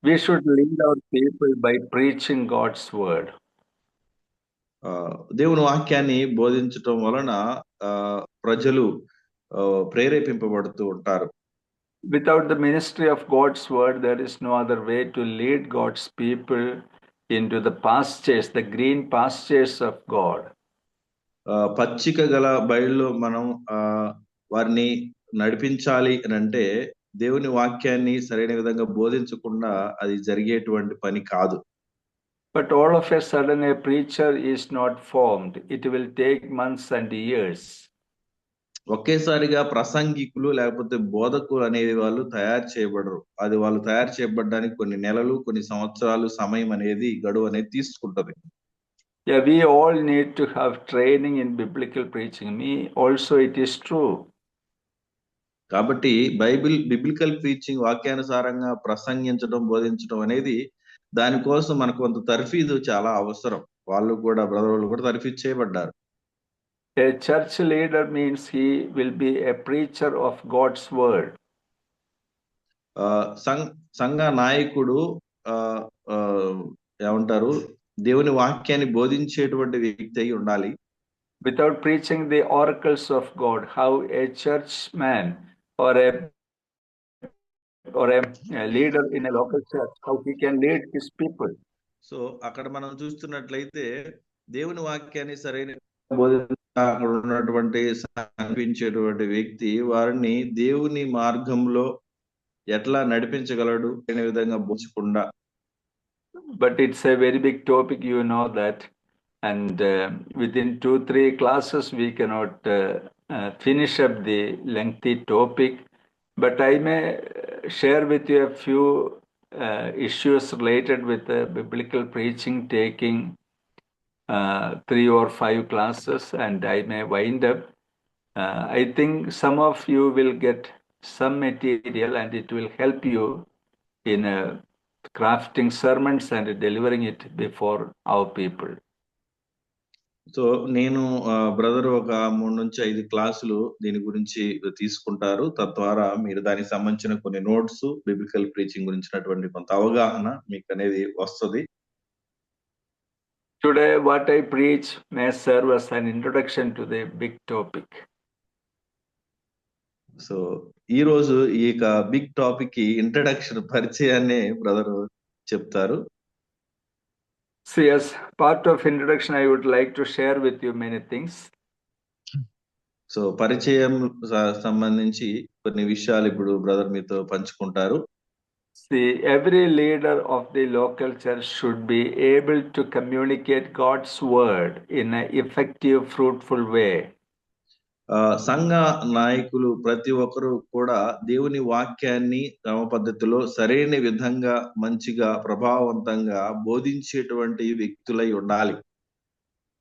We should lead our people by preaching God's word. దేవుని వాక్యాన్ని బోధించటం వలన ప్రజలు ప్రేరేపింపబడుతూ ఉంటారు. Without the ministry of God's word, there is no other way to lead God's people into the pastures, the green pastures of God. పచ్చిక గల బయళ్ళు మనం వారిని నడిపించాలి అని అంటే దేవుని వాక్యాన్ని సరైన విధంగా బోధించకుండా అది జరిగేటువంటి పని కాదు. But all of a sudden a preacher is not formed. It will take months and years. ఒకేసారిగా ప్రసంగికులు లేకపోతే బోధకులు అనేవి వాళ్ళు తయారు చేయబడరు. అది వాళ్ళు తయారు చేయబడడానికి కొన్ని నెలలు, కొన్ని సంవత్సరాలు సమయం అనేది గడువు అనేది తీసుకుంటది. Yeah, we all need to have training in biblical preaching. Me also, it is true. కాబట్టి బిబ్లికల్ ప్రీచింగ్ వాక్యానుసారంగా ప్రసంగించడం, బోధించడం అనేది దానికోసం మనకు కొంత తర్ఫీదు చాలా అవసరం. వాళ్ళు కూడా బ్రదర్లు కూడా తర్ఫీదు చేయబడ్డారు. A church leader means he will be a preacher of God's word. సంఘ నాయకుడు ఏమంటారు, దేవుని వాక్యాన్ని బోధించేటువంటి వ్యక్తి అయి ఉండాలి. Without preaching the oracles of God, how a church man or a leader in a local church, how he can lead his people. So అక్కడ మనం చూస్తున్నట్లయితే దేవుని వాక్యాన్ని సరైన ఉన్నటువంటి అనిపించేటువంటి వ్యక్తి వారిని దేవుని మార్గంలో ఎట్లా నడిపించగలడు అనే విధంగా బోచకుండా. But it's a very big topic, you know that, and within 2-3 classes we cannot finish up the lengthy topic. But I may share with you a few issues related with biblical preaching, taking 3 or 5 classes, and I may wind up. I think some of you will get some material and it will help you in crafting sermons and delivering it before our people. So నేను brother ఒక 3 నుంచి 5 క్లాసులు దీని గురించి తీసుకుంటారు. తద్వారా మీరు దానికి సంబంధించిన కొన్ని నోట్స్, బిబ్లికల్ ప్రీచింగ్ గురించినటువంటి కొంత అవగాహన మీకు అనేది వస్తుంది. Today what I preach may serve as an introduction to the big topic. So ఈ రోజు ఈ బిగ్ టాపిక్ కి ఇంట్రడక్షన్, పరిచయాన్ని బ్రదర్ చెప్తారు. So as part of introduction, I would like to share with you many things. So పరిచయం సంబంధించి కొన్ని విషయాలు ఇప్పుడు బ్రదర్ మీతో పంచుకుంటారు. See, every leader of the local church should be able to communicate God's word in an effective, fruitful way. సంఘ నాయకులు ప్రతి ఒక్కరు కూడా దేవుని వాక్యాన్ని క్రమ పద్ధతిలో సరైన విధంగా, మంచిగా, ప్రభావవంతంగా బోధించేటువంటి వ్యక్తులై ఉండాలి.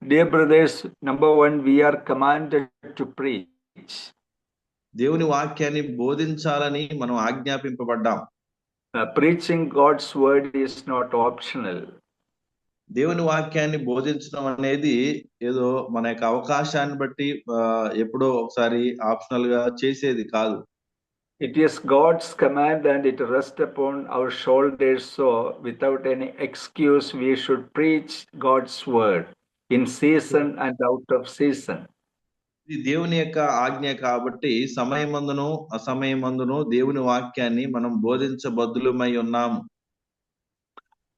Dear brothers, number 1, we are commanded to preach. దేవుని వాక్యాన్ని బోధించాలని మనం ఆజ్ఞాపింపబడ్డాం. Preaching God's word is not optional. దేవుని వాక్యాన్ని బోధించడం అనేది ఏదో మన యొక్క అవకాశాన్ని బట్టి ఎప్పుడో ఒకసారి ఆప్షనల్ గా చేసేది కాదు. It is God's command and it rests upon our shoulders. So without any excuse, we should preach God's word in season and out of season. ఇది దేవుని యొక్క ఆజ్ఞ కాబట్టి సమయమందును అసమయమందును దేవుని వాక్యాన్ని మనం బోధించబద్దులమై ఉన్నాము.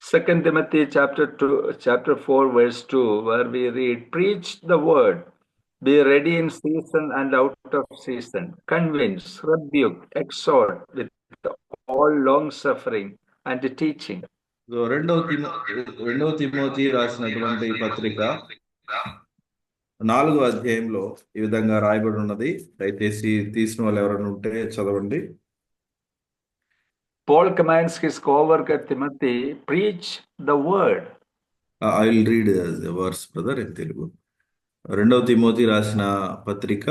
2 Timothy chapter 4 verse 2, where we read, preach the word, be ready in season and out of season, convince, rebuke, exhort with all long suffering and teaching. రెండవ తిమోతి రాసినటువంటి పత్రిక 4వ అధ్యాయంలో ఈ విధంగా రాయబడి ఉన్నది. దయచేసి తీసిన వాళ్ళు ఎవరైనా ఉంటే చదవండి. Paul commands his co-worker Timothy, preach the word. I will read the verse, brother, in Telugu. 2వ తిమోతి రాసిన పత్రిక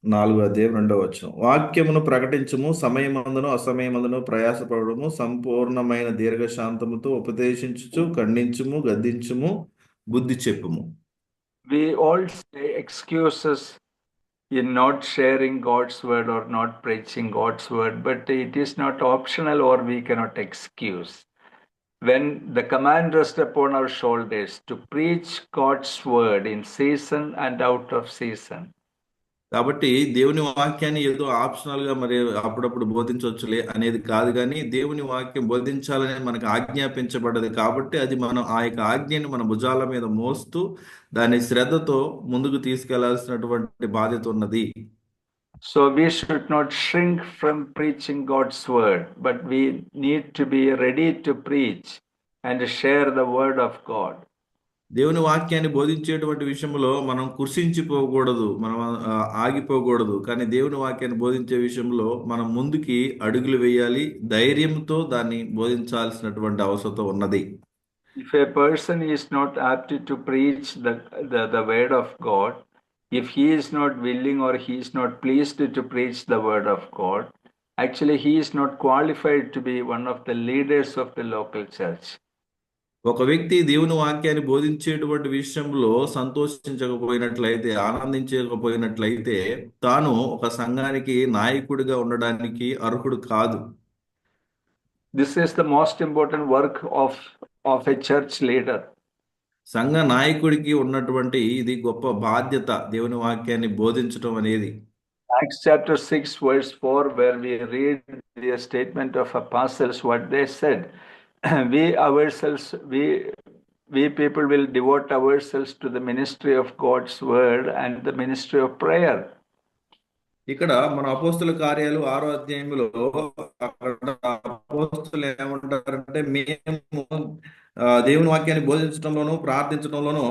4వ అధ్యాయం 2వ వచనం. వాక్యమును ప్రకటించుము, సమయమందును అసమయమందును ప్రయాసపడము, సంపూర్ణమైన దీర్ఘశాంతముతో ఉపదేశించుచు, ఖండించుము, గద్దించుము, బుద్ధి చెప్పుము. We all say excuses in not sharing God's word or not preaching God's word, but it is not optional or we cannot excuse. When the command rests upon our shoulders to preach God's word in season and out of season. కాబట్టి దేవుని వాక్యాన్ని ఏదో optional గా మరి అప్పుడప్పుడు బోధించవచ్చులే అనేది కాదు, కానీ దేవుని వాక్యం బోధించాలని మనకు ఆజ్ఞాపించబడ్డది కాబట్టి అది మనం ఆ యొక్క ఆజ్ఞని మన భుజాల మీద మోస్తూ దాన్ని శ్రద్ధతో ముందుకు తీసుకెళ్లాల్సినటువంటి బాధ్యత ఉన్నది. So we should not shrink from preaching God's word, but we need to be ready to preach and share the word of God. దేవుని వాక్యాన్ని బోధించేటువంటి విషయంలో మనం కృషించిపోకూడదు, మనం ఆగిపోకూడదు. కానీ దేవుని వాక్యాన్ని బోధించే విషయంలో మనం ముందుకి అడుగులు వేయాలి, ధైర్యంతో దాన్ని బోధించాల్సినటువంటి అవసరం ఉన్నది. If a person is not apt to preach the word of God, if he is not willing or he is not pleased to preach the word of God, actually he is not qualified to be one of the leaders of the local church. ఒక వ్యక్తి దేవుని వాక్యాన్ని బోధించేటువంటి విషయంలో సంతోషించకపోయినట్లయితే, ఆనందించకపోయినట్లయితే తాను ఒక సంఘానికి నాయకుడిగా ఉండడానికి అర్హుడు కాదు. This is the most important work of a church leader. సంఘ నాయకుడికి ఉన్నటువంటి ఇది గొప్ప బాధ్యత, దేవుని వాక్యాన్ని బోధించడం అనేది. Acts chapter 6 verse 4, where we read the statement of apostles, what they said. We people will devote ourselves to the ministry of God's word and the ministry of prayer. ఇక్కడ మన అపోస్తుల కార్యాలు 6వ అధ్యాయంలో అక్కడ అపోస్తులు ఏమంటారంటే, మేము దేవుని వాక్యాన్ని బోధించడంలోనూ ప్రార్థించడంలోనూ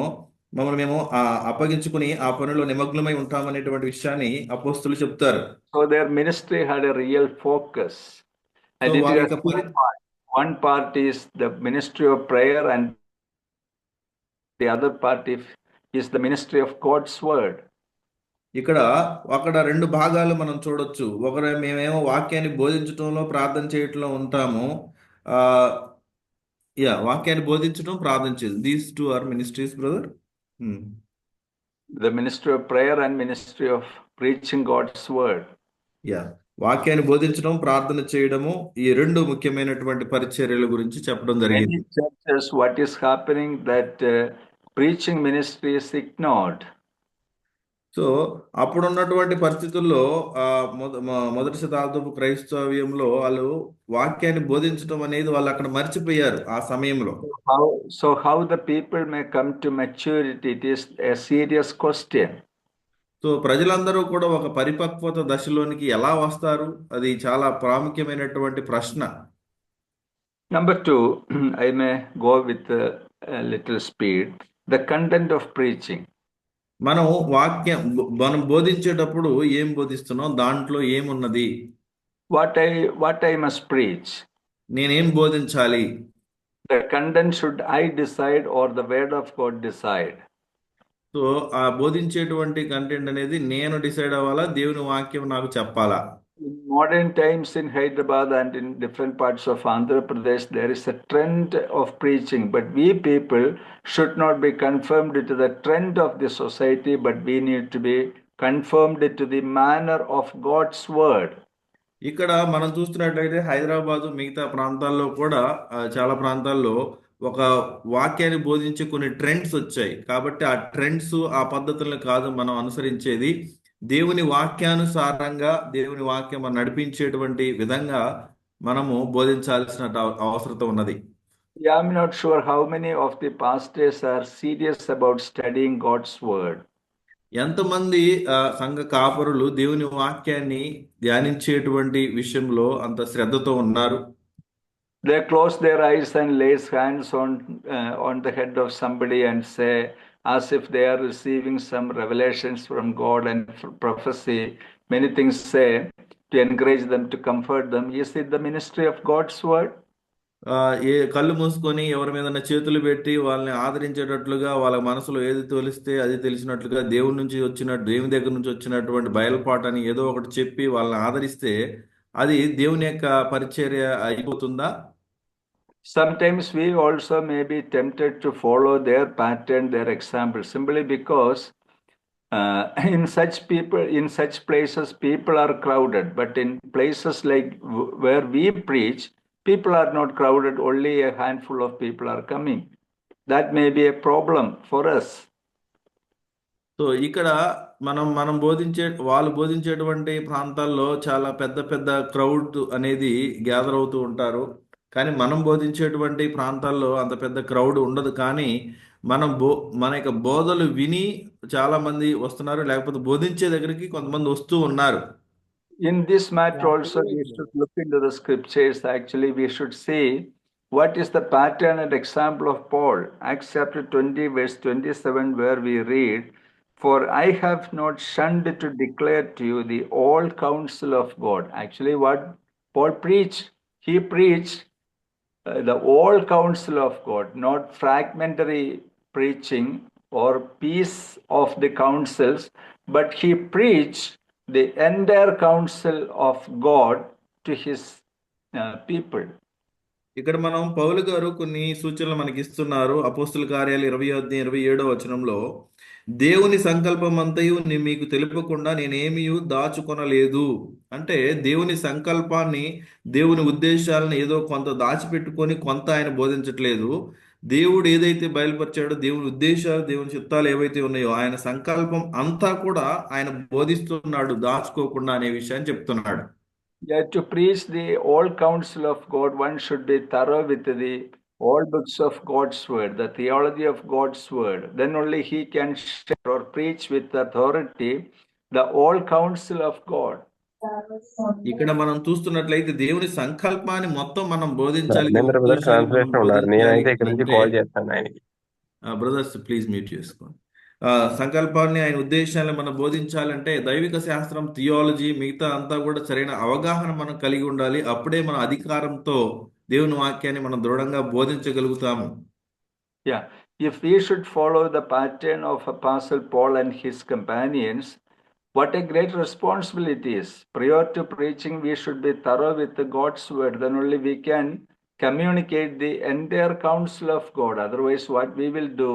మమ్మల్ని మేము అప్పగించుకుని ఆ పనిలో నిమగ్నమై ఉంటామనేటువంటి విషయాన్ని అపోస్తులు చెప్తారు. So their ministry had a real focus. And one part is the ministry of prayer and the other part is the ministry of God's word. అక్కడ రెండు భాగాలు మనం చూడొచ్చు. ఒకరు మేమేమో వాక్యాన్ని బోధించడంలో ప్రార్థన చేయటంలో ఉంటాము. వాక్యాన్ని బోధించడం, ప్రార్థించేది. These two are ministries, brother. The ministry of prayer and ministry of preaching God's word. వాక్యాన్ని బోధించడం, ప్రార్థన చేయడము, ఈ రెండు ముఖ్యమైనటువంటి పరిచర్యల గురించి చెప్పడం జరిగింది. Many churches, what is happening that preaching ministry is ignored. So అప్పుడున్నటువంటి పరిస్థితుల్లో మొదటి శతాబ్దపు క్రైస్తవ్యంలో వాళ్ళు వాక్యాన్ని బోధించడం అనేది వాళ్ళు అక్కడ మర్చిపోయారు ఆ సమయంలో. So how the people may come to maturity, it is a serious question. So ప్రజలందరూ కూడా ఒక పరిపక్వత దశలోనికి ఎలా వస్తారు, అది చాలా ప్రాముఖ్యమైనటువంటి ప్రశ్న. Number 2, I may go with a little speed. The content of preaching. మనం బోధించేటప్పుడు ఏం బోధిస్తున్నాం, దాంట్లో ఏమున్నది. What I must preach. నేనేం బోధించాలి. The content should I decide or the word of God decide. So ఆ బోధించేటువంటి కంటెంట్ అనేది నేను డిసైడ్ అవ్వాలా, దేవుని వాక్యం నాకు చెప్పాలా. In modern times in Hyderabad and in different parts of Andhra Pradesh, there is a trend of preaching, but we people should not be conformed to the trend of the society, but we need to be conformed to the manner of God's word. ఇక్కడ మనం చూస్తున్నట్లయితే హైదరాబాదు మిగతా ప్రాంతాల్లో కూడా చాలా ప్రాంతాల్లో ఒక వాక్యాన్ని బోధించే కొన్ని ట్రెండ్స్ వచ్చాయి. కాబట్టి ఆ ట్రెండ్స్, ఆ పద్ధతులను కాదు మనం అనుసరించేది, దేవుని వాక్యానుసారంగా దేవుని వాక్యం నడిపించేటువంటి విధంగా మనము బోధించాల్సిన అవసరం ఉన్నది. I'm not sure how many of the pastors are serious about studying God's word. ఎంతమంది సంఘ కాపరులు దేవుని వాక్యాన్ని ధ్యానించేటువంటి విషయంలో అంత శ్రద్ధతో ఉన్నారు. They close their eyes and lays hands on the head of somebody and say, as if they are receiving some revelations from God and prophecy, many things say to encourage them, to comfort them. Is it the ministry of God's word? కళ్ళు మూసుకొని ఎవరి మీద చేతులు పెట్టి వాళ్ళని ఆదరించేటట్లుగా, వాళ్ళ మనసులో ఏది తోలిస్తే అది తెలిసినట్లుగా దేవుని దగ్గర నుంచి వచ్చినటువంటి బయలుపాటని ఏదో ఒకటి చెప్పి వాళ్ళని ఆదరిస్తే అది దేవుని యొక్క పరిచర్య అయిపోతుందా? Sometimes we also may be tempted to follow their pattern, their example, simply because In such places, people are crowded. But in places like where we preach, people are not crowded. Only a handful of people are coming. That may be a problem for us. So ఇక్కడ మనం వాళ్ళు బోధించేటువంటి ప్రాంతాల్లో చాలా పెద్ద పెద్ద crowd అనేది gather అవుతూ ఉంటారు. కానీ మనం బోధించేటువంటి ప్రాంతాల్లో అంత పెద్ద క్రౌడ్ ఉండదు. కానీ మన యొక్క బోధలు విని చాలా మంది వస్తున్నారు, లేకపోతే బోధించే దగ్గరికి కొంతమంది వస్తూ ఉన్నారు. In this matter also, we should look into the scriptures. Actually, we should see what is the pattern and example of Paul. Acts chapter 20, verse 27, where we read, "For I have not shunned to declare to you the whole counsel of God." Actually, what Paul preached, he preached the whole counsel of God, not fragmentary preaching or piece of the counsels, but he preached the entire counsel of God to his people. ఇక్కడ మనం పౌలు గారు కొన్ని సూచనలు మనకి ఇస్తున్నారు. అపోస్తుల కార్యాలు 20-27 వచనంలో, దేవుని సంకల్పం అంతయు మీకు తెలుపకుండా నేనేమీ దాచుకొనలేదు. అంటే దేవుని సంకల్పాన్ని, దేవుని ఉద్దేశాలను ఏదో కొంత దాచిపెట్టుకొని కొంత ఆయన బోధించట్లేదు. దేవుడు ఏదైతే బయలుపరిచాడో, దేవుని ఉద్దేశాలు, దేవుని చిత్తాలు ఏవైతే ఉన్నాయో, ఆయన సంకల్పం అంతా కూడా ఆయన బోధిస్తున్నాడు దాచుకోకుండా అనే విషయాన్ని చెప్తున్నాడు. Yeah, to preach the whole counsel of God, one should be thorough with the all books of God's word, the theology of God's word. Then only he can share or preach with authority the whole counsel of God. ఇక్కడ మనం చూస్తున్నట్లయితే దేవుని సంకల్పాన్ని మొత్తం మనం బోధించాలి. Brothers please mute చేసుకోండి. సంకల్పాన్ని, ఆయన ఉద్దేశాలను మనం బోధించాలంటే దైవిక శాస్త్రం, థియాలజీ, మిగతా అంతా కూడా సరైన అవగాహన మనం కలిగి ఉండాలి. అప్పుడే మన అధికారంతో దేవుని వాక్యాన్ని మనం దృఢంగా బోధించగలుగుతాము. Yeah, if we should follow the pattern of Apostle Paul and his companions, what a great responsibility is. Prior to preaching, we should be thorough with the God's word. Then only we can communicate the entire counsel of God. Otherwise, what we will do?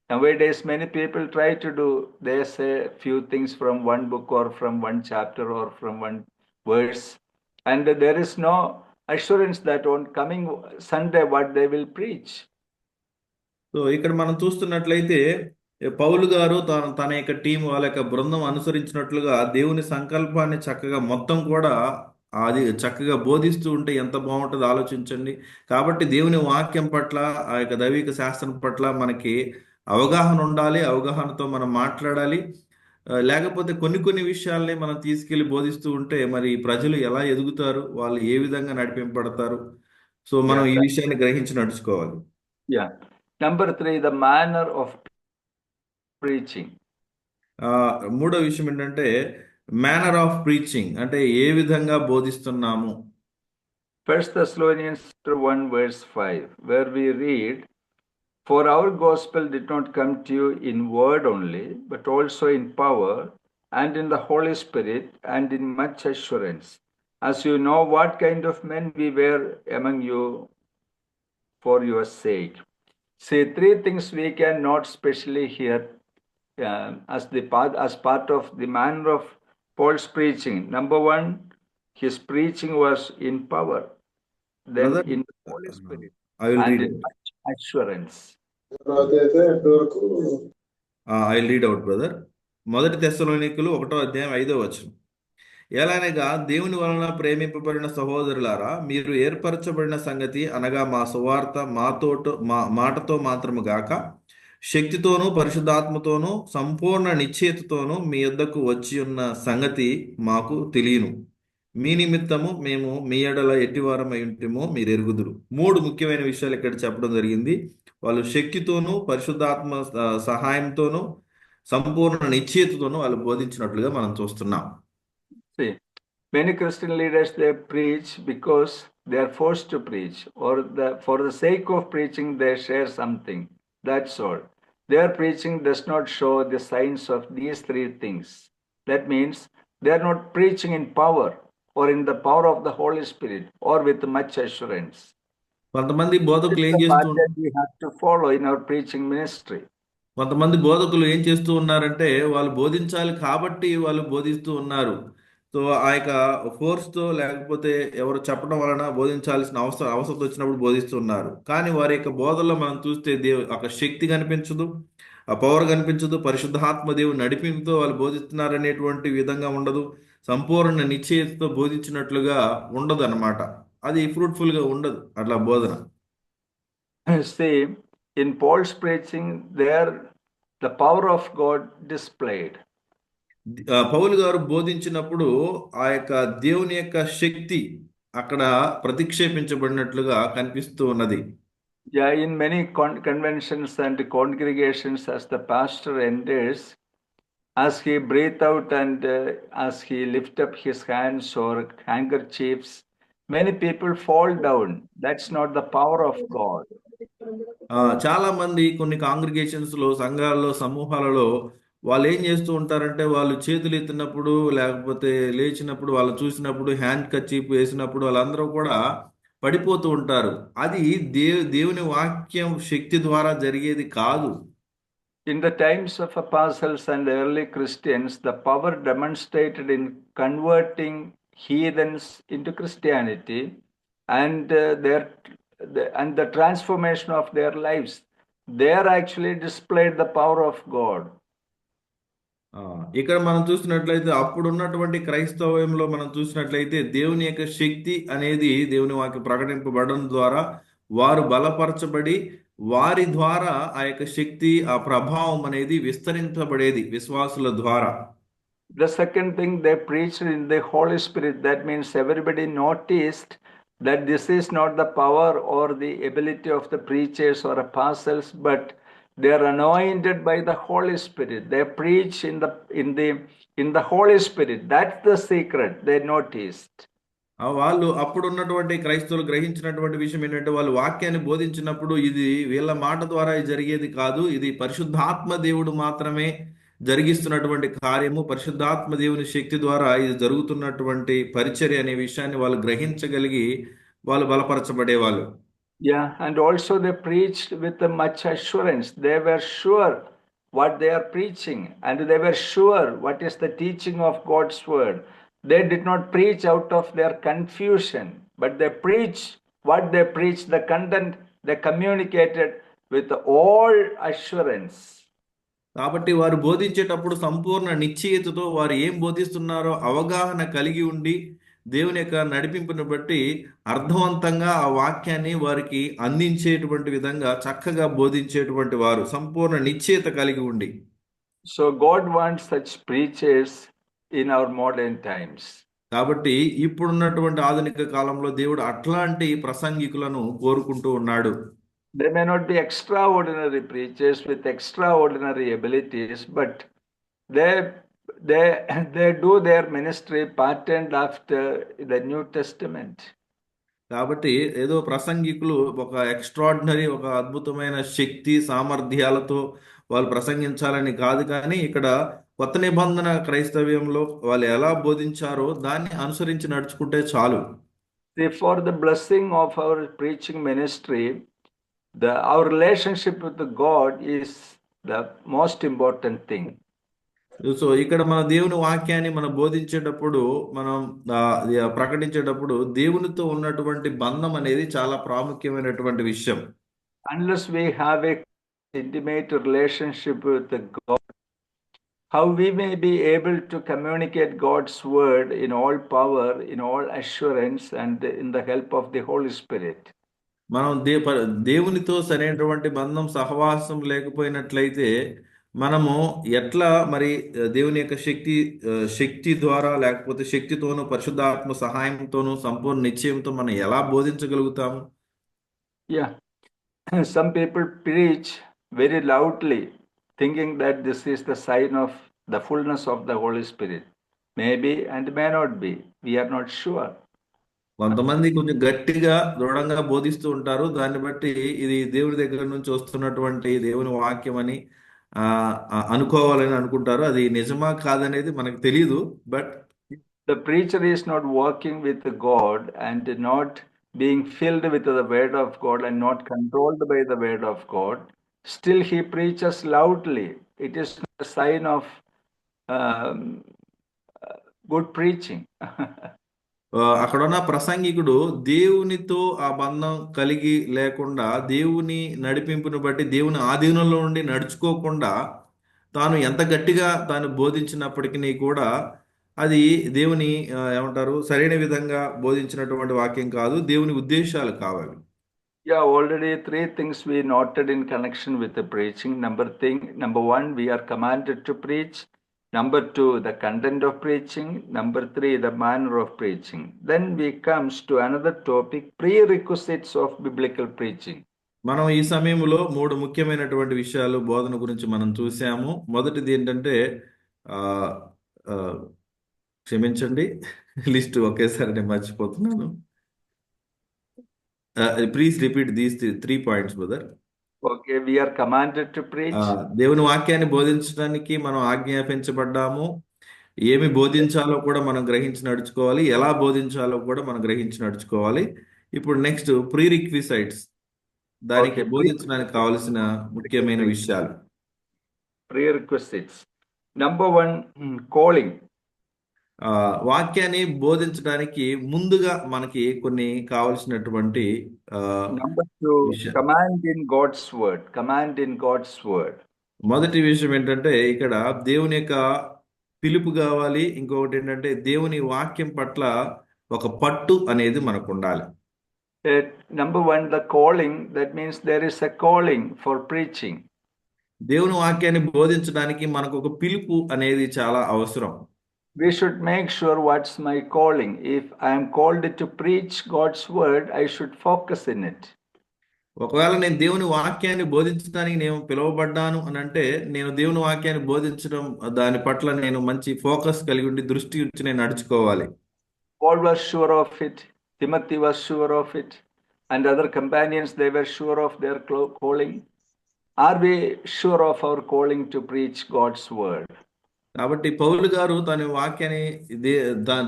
Nowadays, many people try to do, they say few things from one book or from one chapter or from one verse. And there is no assurance that on coming Sunday, what they will preach. So ఇక్కడ మనం చూస్తున్నట్లయితే పౌలు గారు తన యొక్క team, వాళ్ళ యొక్క బృందం అనుసరించినట్లుగా దేవుని సంకల్పాన్ని చక్కగా మొత్తం కూడా అది చక్కగా బోధిస్తూ ఉంటే ఎంత బాగుంటుందో ఆలోచించండి. కాబట్టి దేవుని వాక్యం పట్ల, ఆ యొక్క దైవిక శాస్త్రం పట్ల మనకి అవగాహన ఉండాలి. అవగాహనతో మనం మాట్లాడాలి. లేకపోతే కొన్ని విషయాల్ని మనం తీసుకెళ్లి బోధిస్తూ ఉంటే మరి ప్రజలు ఎలా ఎదుగుతారు, వాళ్ళు ఏ విధంగా నడిపింపబడతారు? సో మనం ఈ విషయాన్ని గ్రహించి నడుచుకోవాలి. Yeah. Number 3, the manner of preaching. మూడో విషయం ఏంటంటే మేనర్ ఆఫ్ ప్రీచింగ్, అంటే ఏ విధంగా బోధిస్తున్నాము. 1 Thessalonians 1 verse 5, where we read, "For our gospel did not come to you in word only, but also in power and in the Holy Spirit and in much assurance, as you know what kind of men we were among you for your sake." See, 3 things we can note specially here as part of the manner of Paul's preaching. Number 1, his preaching was in power, then Brother, in the Holy Spirit, and in much assurance. I'll read out, brother. 1 తెస్సలోనికీయులు 1:5 ఎలానగా దేవుని వలన ప్రేమింపబడిన సహోదరులారా, మీరు ఏర్పరచబడిన సంగతి అనగా మా సువార్త మాటతో మాత్రము గాక శక్తితోనూ పరిశుద్ధాత్మతోనూ సంపూర్ణ నిశ్చయతతోనూ మీ యొద్దకు వచ్చి ఉన్న సంగతి మాకు తెలియను. మీ నిమిత్తము మేము మీ ఎడల ఎట్టివారమై ఉంటేమో మీరు ఎరుగుదురు. 3 ముఖ్యమైన విషయాలు ఇక్కడ చెప్పడం జరిగింది. వాళ్ళు శక్తితోనూ, పరిశుద్ధాత్మ సహాయంతోనూ, సంపూర్ణ నిశ్చయతతోనూ వాళ్ళు బోధించినట్లుగా మనం చూస్తున్నాం. See, many Christian leaders, they preach because they are forced to preach, or for the sake of preaching they share something. That's all. Their preaching does not show the signs of these 3 things. That means they are not preaching in power or in the power of the Holy Spirit or with much assurance. కొంతమంది బోధకులు ఏం చేస్తున్నారు? We have to follow in our preaching ministry. కొంతమంది బోధకులు ఏం చేస్తూ ఉన్నారంటే వాళ్ళు బోధించాలి కాబట్టి వాళ్ళు బోధిస్తూ ఉన్నారు. సో ఆ యొక్క ఫోర్స్తో లేకపోతే ఎవరు చెప్పడం వలన బోధించాల్సిన అవసరం వచ్చినప్పుడు బోధిస్తున్నారు. కానీ వారి యొక్క బోధనలో మనం చూస్తే ఒక శక్తి కనిపించదు, ఆ పవర్ కనిపించదు, పరిశుద్ధాత్మ దేవుని నడిపింపుతో వాళ్ళు బోధిస్తున్నారు అనేటువంటి విధంగా ఉండదు, సంపూర్ణ నిశ్చయతతో బోధించినట్లుగా ఉండదు అన్నమాట. అది ఫ్రూట్ఫుల్ గా ఉండదు అట్లా బోధన. See, in Paul's preaching, there the power of God displayed. పౌలు గారు బోధించినప్పుడు ఆ యొక్క దేవుని యొక్క శక్తి అక్కడ ప్రతిక్షేపించబడినట్లుగా కనిపిస్తూ ఉన్నది. Yeah, in many conventions and congregations, as the pastor enters, as he breathe out and as he lift up his hands or handkerchiefs, many people fall down. That's not the power of God. చాలా మంది కొన్ని congregations లో, సంఘాల్లో, సమూహాలలో వాళ్ళు ఏం చేస్తూ ఉంటారంటే వాళ్ళు చేతులు ఎత్తినప్పుడు లేకపోతే లేచినప్పుడు వాళ్ళు చూసినప్పుడు హ్యాండ్ కర్చీఫ్ వేసినప్పుడు వాళ్ళందరూ కూడా పడిపోతూ ఉంటారు. అది దేవుని వాక్యం శక్తి ద్వారా జరిగేది కాదు. In the times of apostles and early Christians, the power demonstrated in converting heathens into Christianity and the transformation of their lives, they are actually displayed the power of God. ఇక్కడ మనం చూసినట్లయితే అప్పుడు ఉన్నటువంటి క్రైస్తవంలో మనం చూసినట్లయితే దేవుని యొక్క శక్తి అనేది దేవుని వాక్యం ప్రకటింపబడడం ద్వారా వారు బలపరచబడి వారి ద్వారా ఆ యొక్క శక్తి, ఆ ప్రభావం అనేది విస్తరించబడేది విశ్వాసుల ద్వారా. The second thing, they preached in the Holy Spirit. That means everybody noticed that this is not the power or the ability of the preachers or apostles, but they are anointed by the Holy Spirit. They preach in the Holy Spirit. That's the secret they noticed. వాళ్ళు అప్పుడు ఉన్నటువంటి క్రైస్తవులు గ్రహించినటువంటి విషయం ఏంటంటే వాళ్ళు వాక్యాన్ని బోధించినప్పుడు ఇది వీళ్ళ మాట ద్వారా జరిగేది కాదు, ఇది పరిశుద్ధాత్మ దేవుడు మాత్రమే జరిగిస్తున్నటువంటి కార్యము, పరిశుద్ధాత్మ దేవుని శక్తి ద్వారా ఇది జరుగుతున్నటువంటి పరిచర్య అనే విషయాన్ని వాళ్ళు గ్రహించగలిగి వాళ్ళు బలపరచబడేవాళ్ళు. Yeah, and also they preached with much assurance. They were sure what they are preaching, and they were sure what is the teaching of God's word. They did not preach out of their confusion, but they preached what they preached, the content they communicated with all assurance. కాబట్టి వారు బోధించేటప్పుడు సంపూర్ణ నిశ్చయితతో వారు ఏం బోధిస్తున్నారో అవగాహన కలిగి ఉండి దేవుని యొక్క నడిపింపును బట్టి అర్థవంతంగా ఆ వాక్యాన్ని వారికి అందించేటువంటి విధంగా చక్కగా బోధించేటువంటి వారు సంపూర్ణ నిశ్చయిత కలిగి ఉండి. So God wants such preachers in our modern times. కాబట్టి ఇప్పుడున్నటువంటి ఆధునిక కాలంలో దేవుడు అట్లాంటి ప్రసంగికులను కోరుకుంటూ ఉన్నాడు. They may not be extraordinary preachers with extraordinary abilities, but they do their ministry patterned after the New Testament. కాబట్టి ఏదో ప్రసంగికులు ఒక ఎక్స్ట్రాడినరీ, ఒక అద్భుతమైన శక్తి సామర్థ్యాలతో వాళ్ళు ప్రసంగించాలని కాదు, కానీ ఇక్కడ కొత్త నిబంధన క్రైస్తవ్యంలో వాళ్ళు ఎలా బోధించారో దాన్ని అనుసరించి నడుచుకుంటే చాలు. For the blessing of our preaching ministry, our relationship with God is the most important thing. So ఇక్కడ మన దేవుని వాక్యాన్ని మనం బోధించేటప్పుడు, మనం ప్రకటించేటప్పుడు దేవునితో ఉన్నటువంటి బంధం అనేది చాలా ప్రాముఖ్యమైనటువంటి విషయం. Unless we have a intimate relationship with God, how we may be able to communicate God's word in all power, in all assurance, and in the help of the Holy Spirit. మనం దేవునితో సరైనటువంటి బంధం, సహవాసం లేకపోయినట్లయితే మనము ఎట్లా మరి దేవుని యొక్క శక్తి ద్వారా లేకపోతే శక్తితోనూ పరిశుద్ధాత్మ సహాయంతోనూ సంపూర్ణ నిశ్చయంతో మనం ఎలా బోధించగలుగుతాము? Yeah, some people preach very loudly, thinking that this is the sign of the fullness of the Holy Spirit. Maybe and may not be. We are not sure. కొంతమంది కొంచెం గట్టిగా దృఢంగా బోధిస్తూ ఉంటారు. దాన్ని బట్టి ఇది దేవుని దగ్గర నుంచి వస్తున్నటువంటి దేవుని వాక్యం అని అనుకోవాలని అనుకుంటారు. అది నిజమా కాదనేది మనకు తెలియదు. But the preacher is not working with God and not being filled with the word of God and not controlled by the word of God. still he preaches loudly. It is not a sign of um, good preaching. అక్కడ ఉన్న ప్రసంగికుడు దేవునితో ఆ బంధం కలిగి లేకుండా దేవుని నడిపింపును బట్టి దేవుని ఆధీనంలో నుండి నడుచుకోకుండా తాను ఎంత గట్టిగా తాను బోధించినప్పటికీ కూడా అది దేవుని ఏమంటారు సరైన విధంగా బోధించినటువంటి వాక్యం కాదు, దేవుని ఉద్దేశాలు కావాలి. Yeah, already three things we noted in connection with the preaching. Number one, we are commanded to preach. Number two, the content of preaching. Number three, the manner of preaching. Then we comes to another topic, prerequisites of biblical preaching. మనం ఈ సమయంలో 3 ముఖ్యమైనటువంటి విషయాలు బోధన గురించి మనం చూసాము. మొదటిది ఏంటంటే ఆ, ఆ, క్షమించండి, లిస్ట్ ఒకేసారి నేను మర్చిపోతున్నాను. Please repeat these 3 points brother. Okay, we are commanded to preach. దేవుని వాక్యాన్ని బోధించడానికి మనం ఆజ్ఞాపించబడ్డాము. ఏమి బోధించాలో కూడా మనం గ్రహించి నడుచుకోవాలి, ఎలా బోధించాలో కూడా మనం గ్రహించి నడుచుకోవాలి. ఇప్పుడు నెక్స్ట్ ప్రీ రిక్విసైట్స్, దానికి Okay, బోధించడానికి కావలసిన ముఖ్యమైన విషయాలు. Prerequisites. Number one, calling. వాక్యాన్ని బోధించడానికి ముందుగా మనకి కొన్ని కావలసినటువంటి Number two, command in God's word. Command in God's word. మొదటి విషయం ఏంటంటే ఇక్కడ దేవుని యొక్క పిలుపు కావాలి. ఇంకొకటి ఏంటంటే దేవుని వాక్యం పట్ల ఒక పట్టు అనేది మనకు ఉండాలి. Number one, the calling. That means there is a calling for preaching. దేవుని వాక్యాన్ని బోధించడానికి మనకు ఒక పిలుపు అనేది చాలా అవసరం. We should make sure what's my calling. If I am called to preach God's word, I should focus in it. ఒకవేళ నేను దేవుని వాక్యాన్ని బోధించడానికి నేను పిలువబడ్డాను అని అంటే నేను దేవుని వాక్యాన్ని బోధించడం దాని పట్ల నేను మంచి ఫోకస్ కలిగి ఉండి దృష్టి ఉంచి నేను నడుచుకోవాలి. Paul was sure of it. Timothy was sure of it. And other companions, they were sure of their calling. Are we sure of our calling to preach God's word? కాబట్టి పౌలు గారు తన వాక్యాన్ని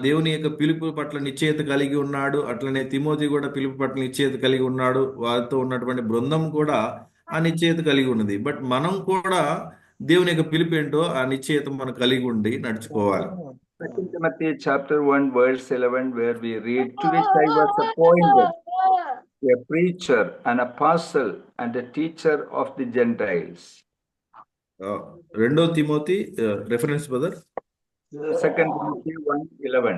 దేవుని యొక్క పిలుపు పట్ల నిశ్చయత కలిగి ఉన్నాడు. అట్లనే తిమోతి కూడా పిలుపు పట్ల నిశ్చయత కలిగి ఉన్నాడు. వారితో ఉన్నటువంటి బృందం కూడా ఆ నిశ్చయత కలిగి ఉన్నది. బట్ మనం కూడా దేవుని యొక్క పిలుపు ఏంటో ఆ నిశ్చయత మనం కలిగి ఉండి నడుచుకోవాలి. 2 Timothy chapter 1 verse 11, where we read, to which I was appointed a preacher, an apostle, and a teacher of the Gentiles. 2 Timothy reference brother. 2 Timothy 1:11.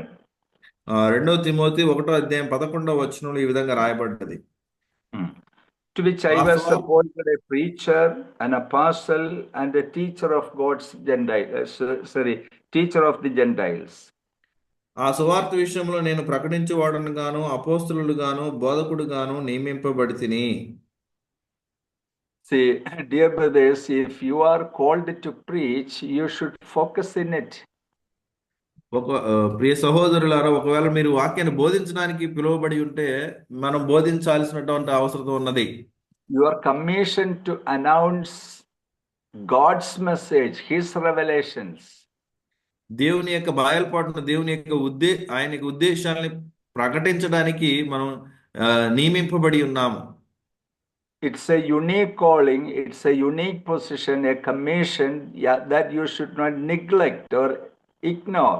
2 Timothy 1:11 ఈ విధంగా రాయబడ్డది. To which I was appointed a preacher, an apostle, and a teacher of God's Gentiles. Teacher of the Gentiles. ఆ సువార్త విషయంలో నేను ప్రకటించేవాడను గాను, అపోస్తలుడు గాను, బోధకుడు గాను నియమింపబడితిని. See, dear brothers, if you are called to preach, you should focus in it. ప్రియ సహోదరులారా, ఒకవేళ మీరు వాక్యాన్ని బోధించడానికి పిలువబడి ఉంటే మనం బోధించాల్సినటువంటి అవసరం ఉన్నది. You are commissioned to announce God's message, His revelations. దేవుని యొక్క బయలుపాటును, దేవుని యొక్క ఆయన యొక్క ఉద్దేశాలని ప్రకటించడానికి మనం నియమింపబడి ఉన్నాము. It's a unique calling, it's a unique position, a commission that you should not neglect or ignore.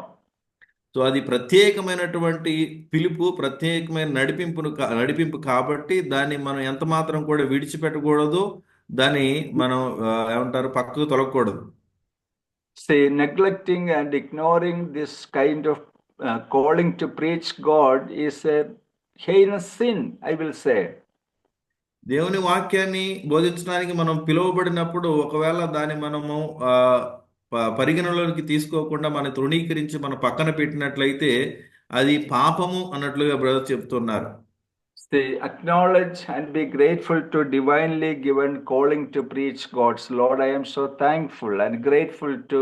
So అది ప్రత్యేకమైనటువంటి పిలుపు, ప్రత్యేకమైన నడిపింపు కాబట్టి దాన్ని మనం ఎంత మాత్రం కూడా విడిచిపెట్టకూడదు, దాన్ని మనం ఏమంటారు పక్కకు తొలగకూడదు. See, neglecting and ignoring this kind of calling to preach God is a heinous sin, I will say. దేవుని వాక్యాన్ని బోధించడానికి మనం పిలువబడినప్పుడు ఒకవేళ దాన్ని మనము పరిగణలోకి తీసుకోకుండా మనం తృణీకరించి మనం పక్కన పెట్టినట్లయితే అది పాపము అన్నట్లుగా బ్రదర్ చెప్తున్నారు. Say, acknowledge and be grateful to divinely given calling to preach God's. Lord, I am so thankful and grateful to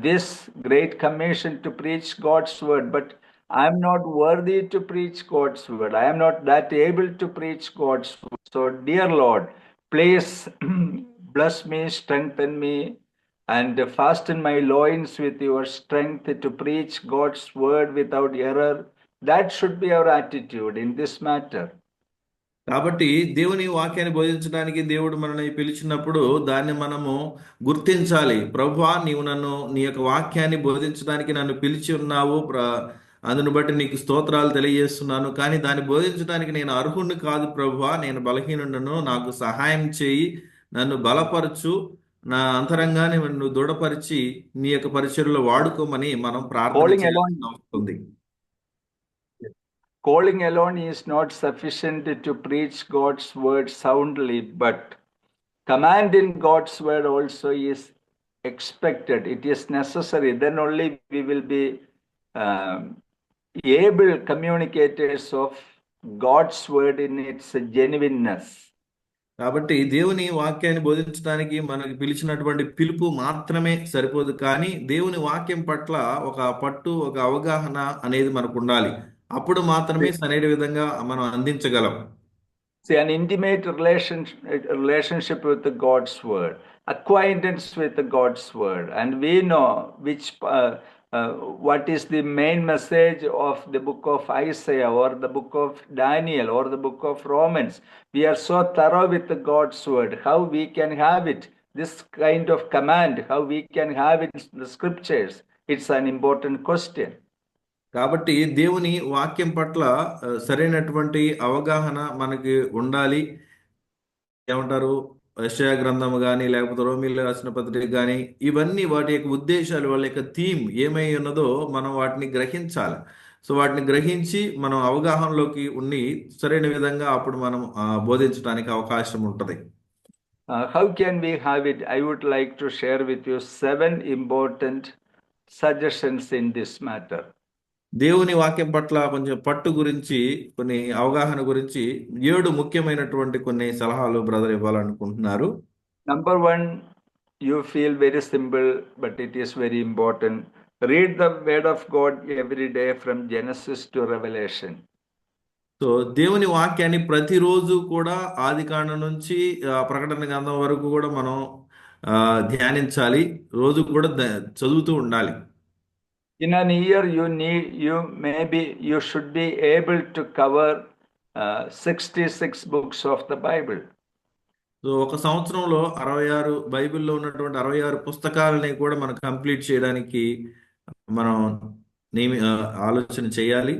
this great commission to preach God's word, but I am not worthy to preach God's word. I am not that able to preach God's word. So, dear Lord, please bless me, strengthen me, and fasten my loins with your strength to preach God's word without error. That should be our attitude in this matter. కాబట్టి దేవుని వాక్యాన్ని బోధించడానికి దేవుడు మనల్ని పిలిచినప్పుడు దాన్ని మనము గుర్తించాలి. ప్రభువా, నీవు నన్ను నీ యొక్క వాక్యాన్ని బోధించడానికి నన్ను పిలిచి ఉన్నావు. అందును బట్టి నీకు స్తోత్రాలు తెలియజేస్తున్నాను. కానీ దాన్ని బోధించడానికి నేను అర్హుణ్ణి కాదు ప్రభువా, నేను బలహీనుడను. నాకు సహాయం చేయి, నన్ను బలపరచు, నా అంతరంగాన్ని నువ్వు దృఢపరిచి నీ యొక్క పరిచర్యలో వాడుకోమని మనం ప్రార్థన Calling alone, చేయాల్సిన అవసరం ఉంది. calling alone is not sufficient to preach God's word soundly, but command in God's word also is expected. It is necessary. Then only we will be able communicators of God's word in its genuineness. కాబట్టి దేవుని వాక్యాన్ని బోధించడానికి మనకి పిలిచినటువంటి పిలుపు మాత్రమే సరిపోదు, కానీ దేవుని వాక్యం పట్ల ఒక పట్టు, ఒక అవగాహన అనేది మనకు ఉండాలి. అప్పుడు మాత్రమే సరైన విధంగా మనం అందించగలం. See, an intimate relationship with the God's word, acquaintance with the God's word, and we know what is the main message of the book of Isaiah or the book of Daniel or the book of Romans. We are so thorough with the God's word. How we can have it, this kind of command, how we can have it in the scriptures. It's an important question. కాబట్టి దేవుని వాక్యం పట్ల సరైనటువంటి అవగాహన మనకి ఉండాలి. ఏమంటారు, యెషయా గ్రంథము కానీ లేకపోతే రోమీయులకు రాసిన పత్రిక కానీ, ఇవన్నీ వాటి యొక్క ఉద్దేశాలు, వాళ్ళ యొక్క థీమ్ ఏమై ఉన్నదో మనం వాటిని గ్రహించాలి. సో వాటిని గ్రహించి మనం అవగాహనలోకి ఉండి సరైన విధంగా అప్పుడు మనం బోధించడానికి అవకాశం ఉంటుంది. How can we have it? I would like to share with you 7 important suggestions in this matter. దేవుని వాక్యం పట్ల కొంచెం పట్టు గురించి, కొన్ని అవగాహన గురించి 7 ముఖ్యమైనటువంటి కొన్ని సలహాలు brother ఇవ్వాలనుకుంటున్నారు. Number 1, you feel very simple, but it is very important. Read the word of God every day from Genesis to Revelation. So దేవుని వాక్యాన్ని ప్రతిరోజు కూడా ఆదికాండం నుంచి ప్రకటన గ్రంథం వరకు కూడా మనం ధ్యానించాలి. రోజు కూడా చదువుతూ ఉండాలి. In an year, you should be able to cover 66 books of the Bible. So ఒక సంవత్సరంలో 66 బైబిల్లో ఉన్నటువంటి 66 పుస్తకాలని కూడా మనం కంప్లీట్ చేయడానికి మనం ఆలోచన చేయాలి.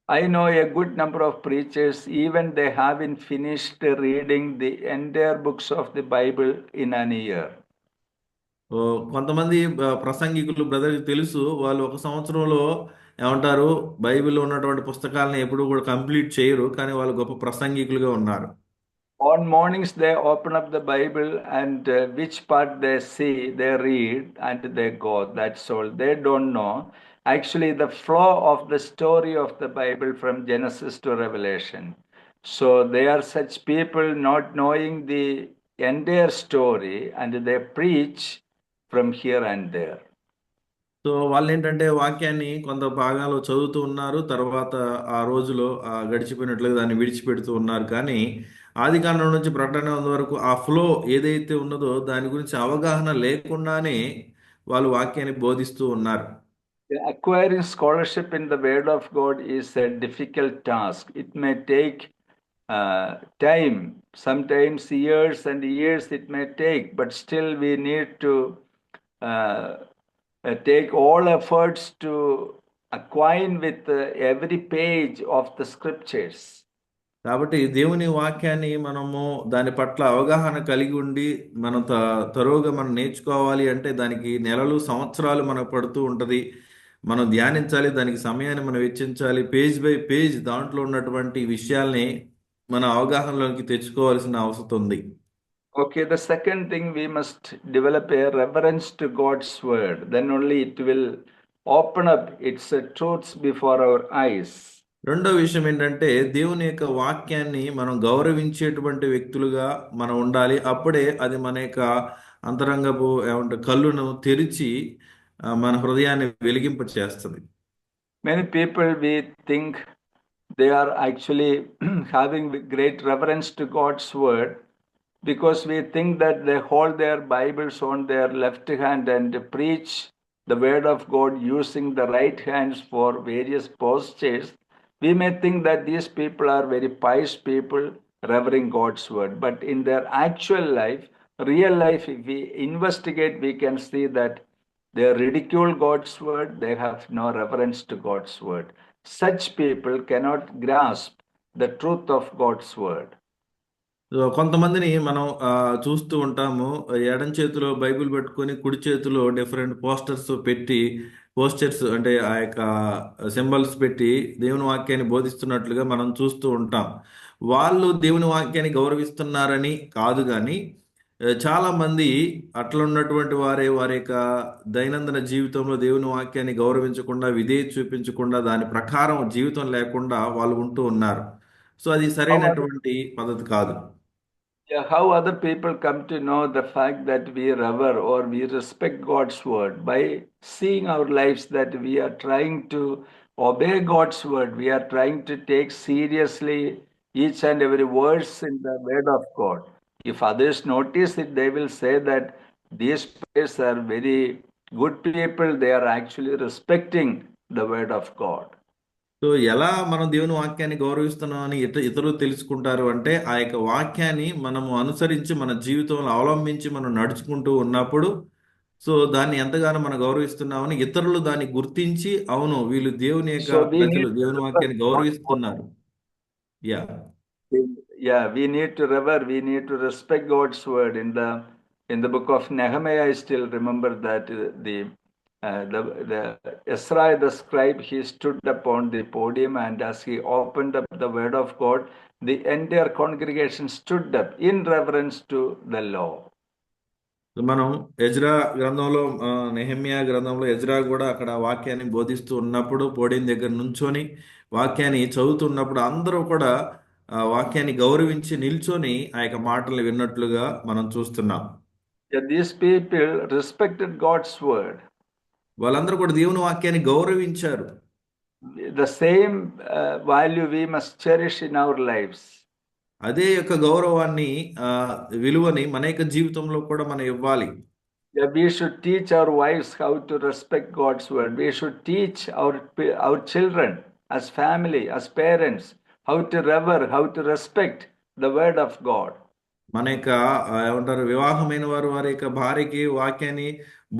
I know a good number of preachers, even they haven't finished reading the entire books of the Bible in an year. కొంతమంది ప్రసంగికులు బ్రదర్కి తెలుసు, వాళ్ళు ఒక సంవత్సరంలో ఏమంటారు, బైబిల్లో ఉన్నటువంటి పుస్తకాలను ఎప్పుడు కూడా కంప్లీట్ చేయరు, కానీ వాళ్ళు గొప్ప ప్రసంగికులుగా ఉన్నారు. On mornings they open up the Bible and which part they see, they read and they go. That's all. They don't know actually the flow of the story of the Bible from Genesis to Revelation. So they are such people not knowing the entire story and they preach from here and there. So వాళ్ళు ఏంటంటే వాక్యాన్ని కొంత భాగాలు చదువుతూ ఉన్నారు, తర్వాత ఆ రోజులో గడిచిపోయినట్లుగా దాన్ని విడిచిపెడుతూ ఉన్నారు. కానీ ఆదికాండం నుంచి ప్రకటన వరకు ఆ ఫ్లో ఏదైతే ఉన్నదో దాని గురించి అవగాహన లేకుండానే వాళ్ళు వాక్యాన్ని బోధిస్తూ ఉన్నారు. Acquiring scholarship in the Word of God is a difficult task. It may take time, sometimes years and years it may take, but still we need to take all efforts to acquaint with every page of the scriptures. కాబట్టి దేవుని వాక్యాన్ని మనము దాని పట్ల అవగాహన కలిగి ఉండి మనం తరువుగా మనం నేర్చుకోవాలి అంటే దానికి నెలలు, సంవత్సరాలు మనకు పడుతూ ఉంటుంది. మనం ధ్యానించాలి, దానికి సమయాన్ని మనం వెచ్చించాలి. పేజ్ బై పేజ్ దాంట్లో ఉన్నటువంటి విషయాల్ని మన అవగాహనలోకి తెచ్చుకోవాల్సిన అవసరం ఉంది. Okay, the second thing, we must develop a reverence to God's word. Then only it will open up its truths before our eyes. రెండో విషయం ఏంటంటే దేవుని యొక్క వాక్యాన్ని మనం గౌరవించేటువంటి వ్యక్తులుగా మనం ఉండాలి. అప్పుడే అది మన యొక్క అంతరంగపు కళ్ళును తెరిచి మన హృదయాన్ని వెలిగింప చేస్తుంది. Many people, we think they are actually having great reverence to God's word because we think that they hold their Bibles on their left hand and preach the word of God using the right hands for various postures. We may think that these people are very pious people revering God's word, but in their actual life, real life, if we investigate, we can see that they ridicule God's word, they have no reverence to God's word. Such people cannot grasp the truth of God's word. So కొంతమందిని మనం చూస్తూ ఉంటాము. ఎడం చేతిలో Bible పెట్టుకొని కుడి చేతిలో different posters అంటే ఆ యొక్క సింబల్స్ పెట్టి దేవుని వాక్యాన్ని బోధిస్తున్నట్లుగా మనం చూస్తూ ఉంటాం. వాళ్ళు దేవుని వాక్యాన్ని గౌరవిస్తున్నారని కాదు కానీ చాలా మంది అట్లా ఉన్నటువంటి వారే వారి యొక్క దైనందిన జీవితంలో దేవుని వాక్యాన్ని గౌరవించకుండా, విధేయత చూపించకుండా, దాని ప్రకారం జీవితం లేకుండా వాళ్ళు ఉంటూ ఉన్నారు. సో అది How other, సరైనటువంటి పద్ధతి కాదు. yeah, how other people come to know the fact that we revere or we respect God's word? By seeing our lives that we are trying to obey God's word, we are trying to take seriously each and every verse in the word of God. If others notice it, they will say that these players are very good people, they are actually respecting the word of God. So ఎలా మనం దేవుని వాక్యాన్ని గౌరవిస్తున్నామని ఇతరులు తెలుసుకుంటారు అంటే, ఆ యొక్క వాక్యాన్ని మనము అనుసరించి మన జీవితంలో అవలంబించి మనం నడుచుకుంటూ ఉన్నప్పుడు, సో దాన్ని ఎంతగానో మనం గౌరవిస్తున్నామని ఇతరులు దాన్ని గుర్తించి, అవును వీళ్ళు దేవుని యొక్క So we ప్రజలు need to దేవుని respect వాక్యాన్ని God's word. గౌరవిస్తున్నారు. Yeah Yeah, we need to revere, we need to respect God's word. In the book of Nehemiah, I still remember that the Ezra the scribe, he stood upon the podium, and as he opened up the word of God, the entire congregation stood up in reverence to the law. మనం Ezra గ్రంథంలో నెహెమ్యా గ్రంథంలో Ezra కూడా అక్కడ వాక్యాన్ని బోధిస్తూ ఉన్నప్పుడు podium దగ్గర నుంచొని వాక్యాన్ని చదువుతున్నప్పుడు అందరూ కూడా ఆ వాక్యాన్ని గౌరవించి నిల్చొని ఆ యొక్క మాటలు విన్నట్లుగా మనం చూస్తున్నాం. Yeah, these people respected God's word. వాళ్ళందరూ కూడా దేవుని వాక్యాన్ని గౌరవించారు. The same value we must cherish in our lives. అదే యొక్క గౌరవాన్ని విలువని మన యొక్క జీవితంలో కూడా మనం ఇవ్వాలి. Yeah, we should teach our wives how to respect God's word. We should teach our children as family, as parents, how to revere, how to respect the word of God. మన యొక్క ఏమంటారు వివాహమైన వారు వారి యొక్క భార్యకి వాక్యాన్ని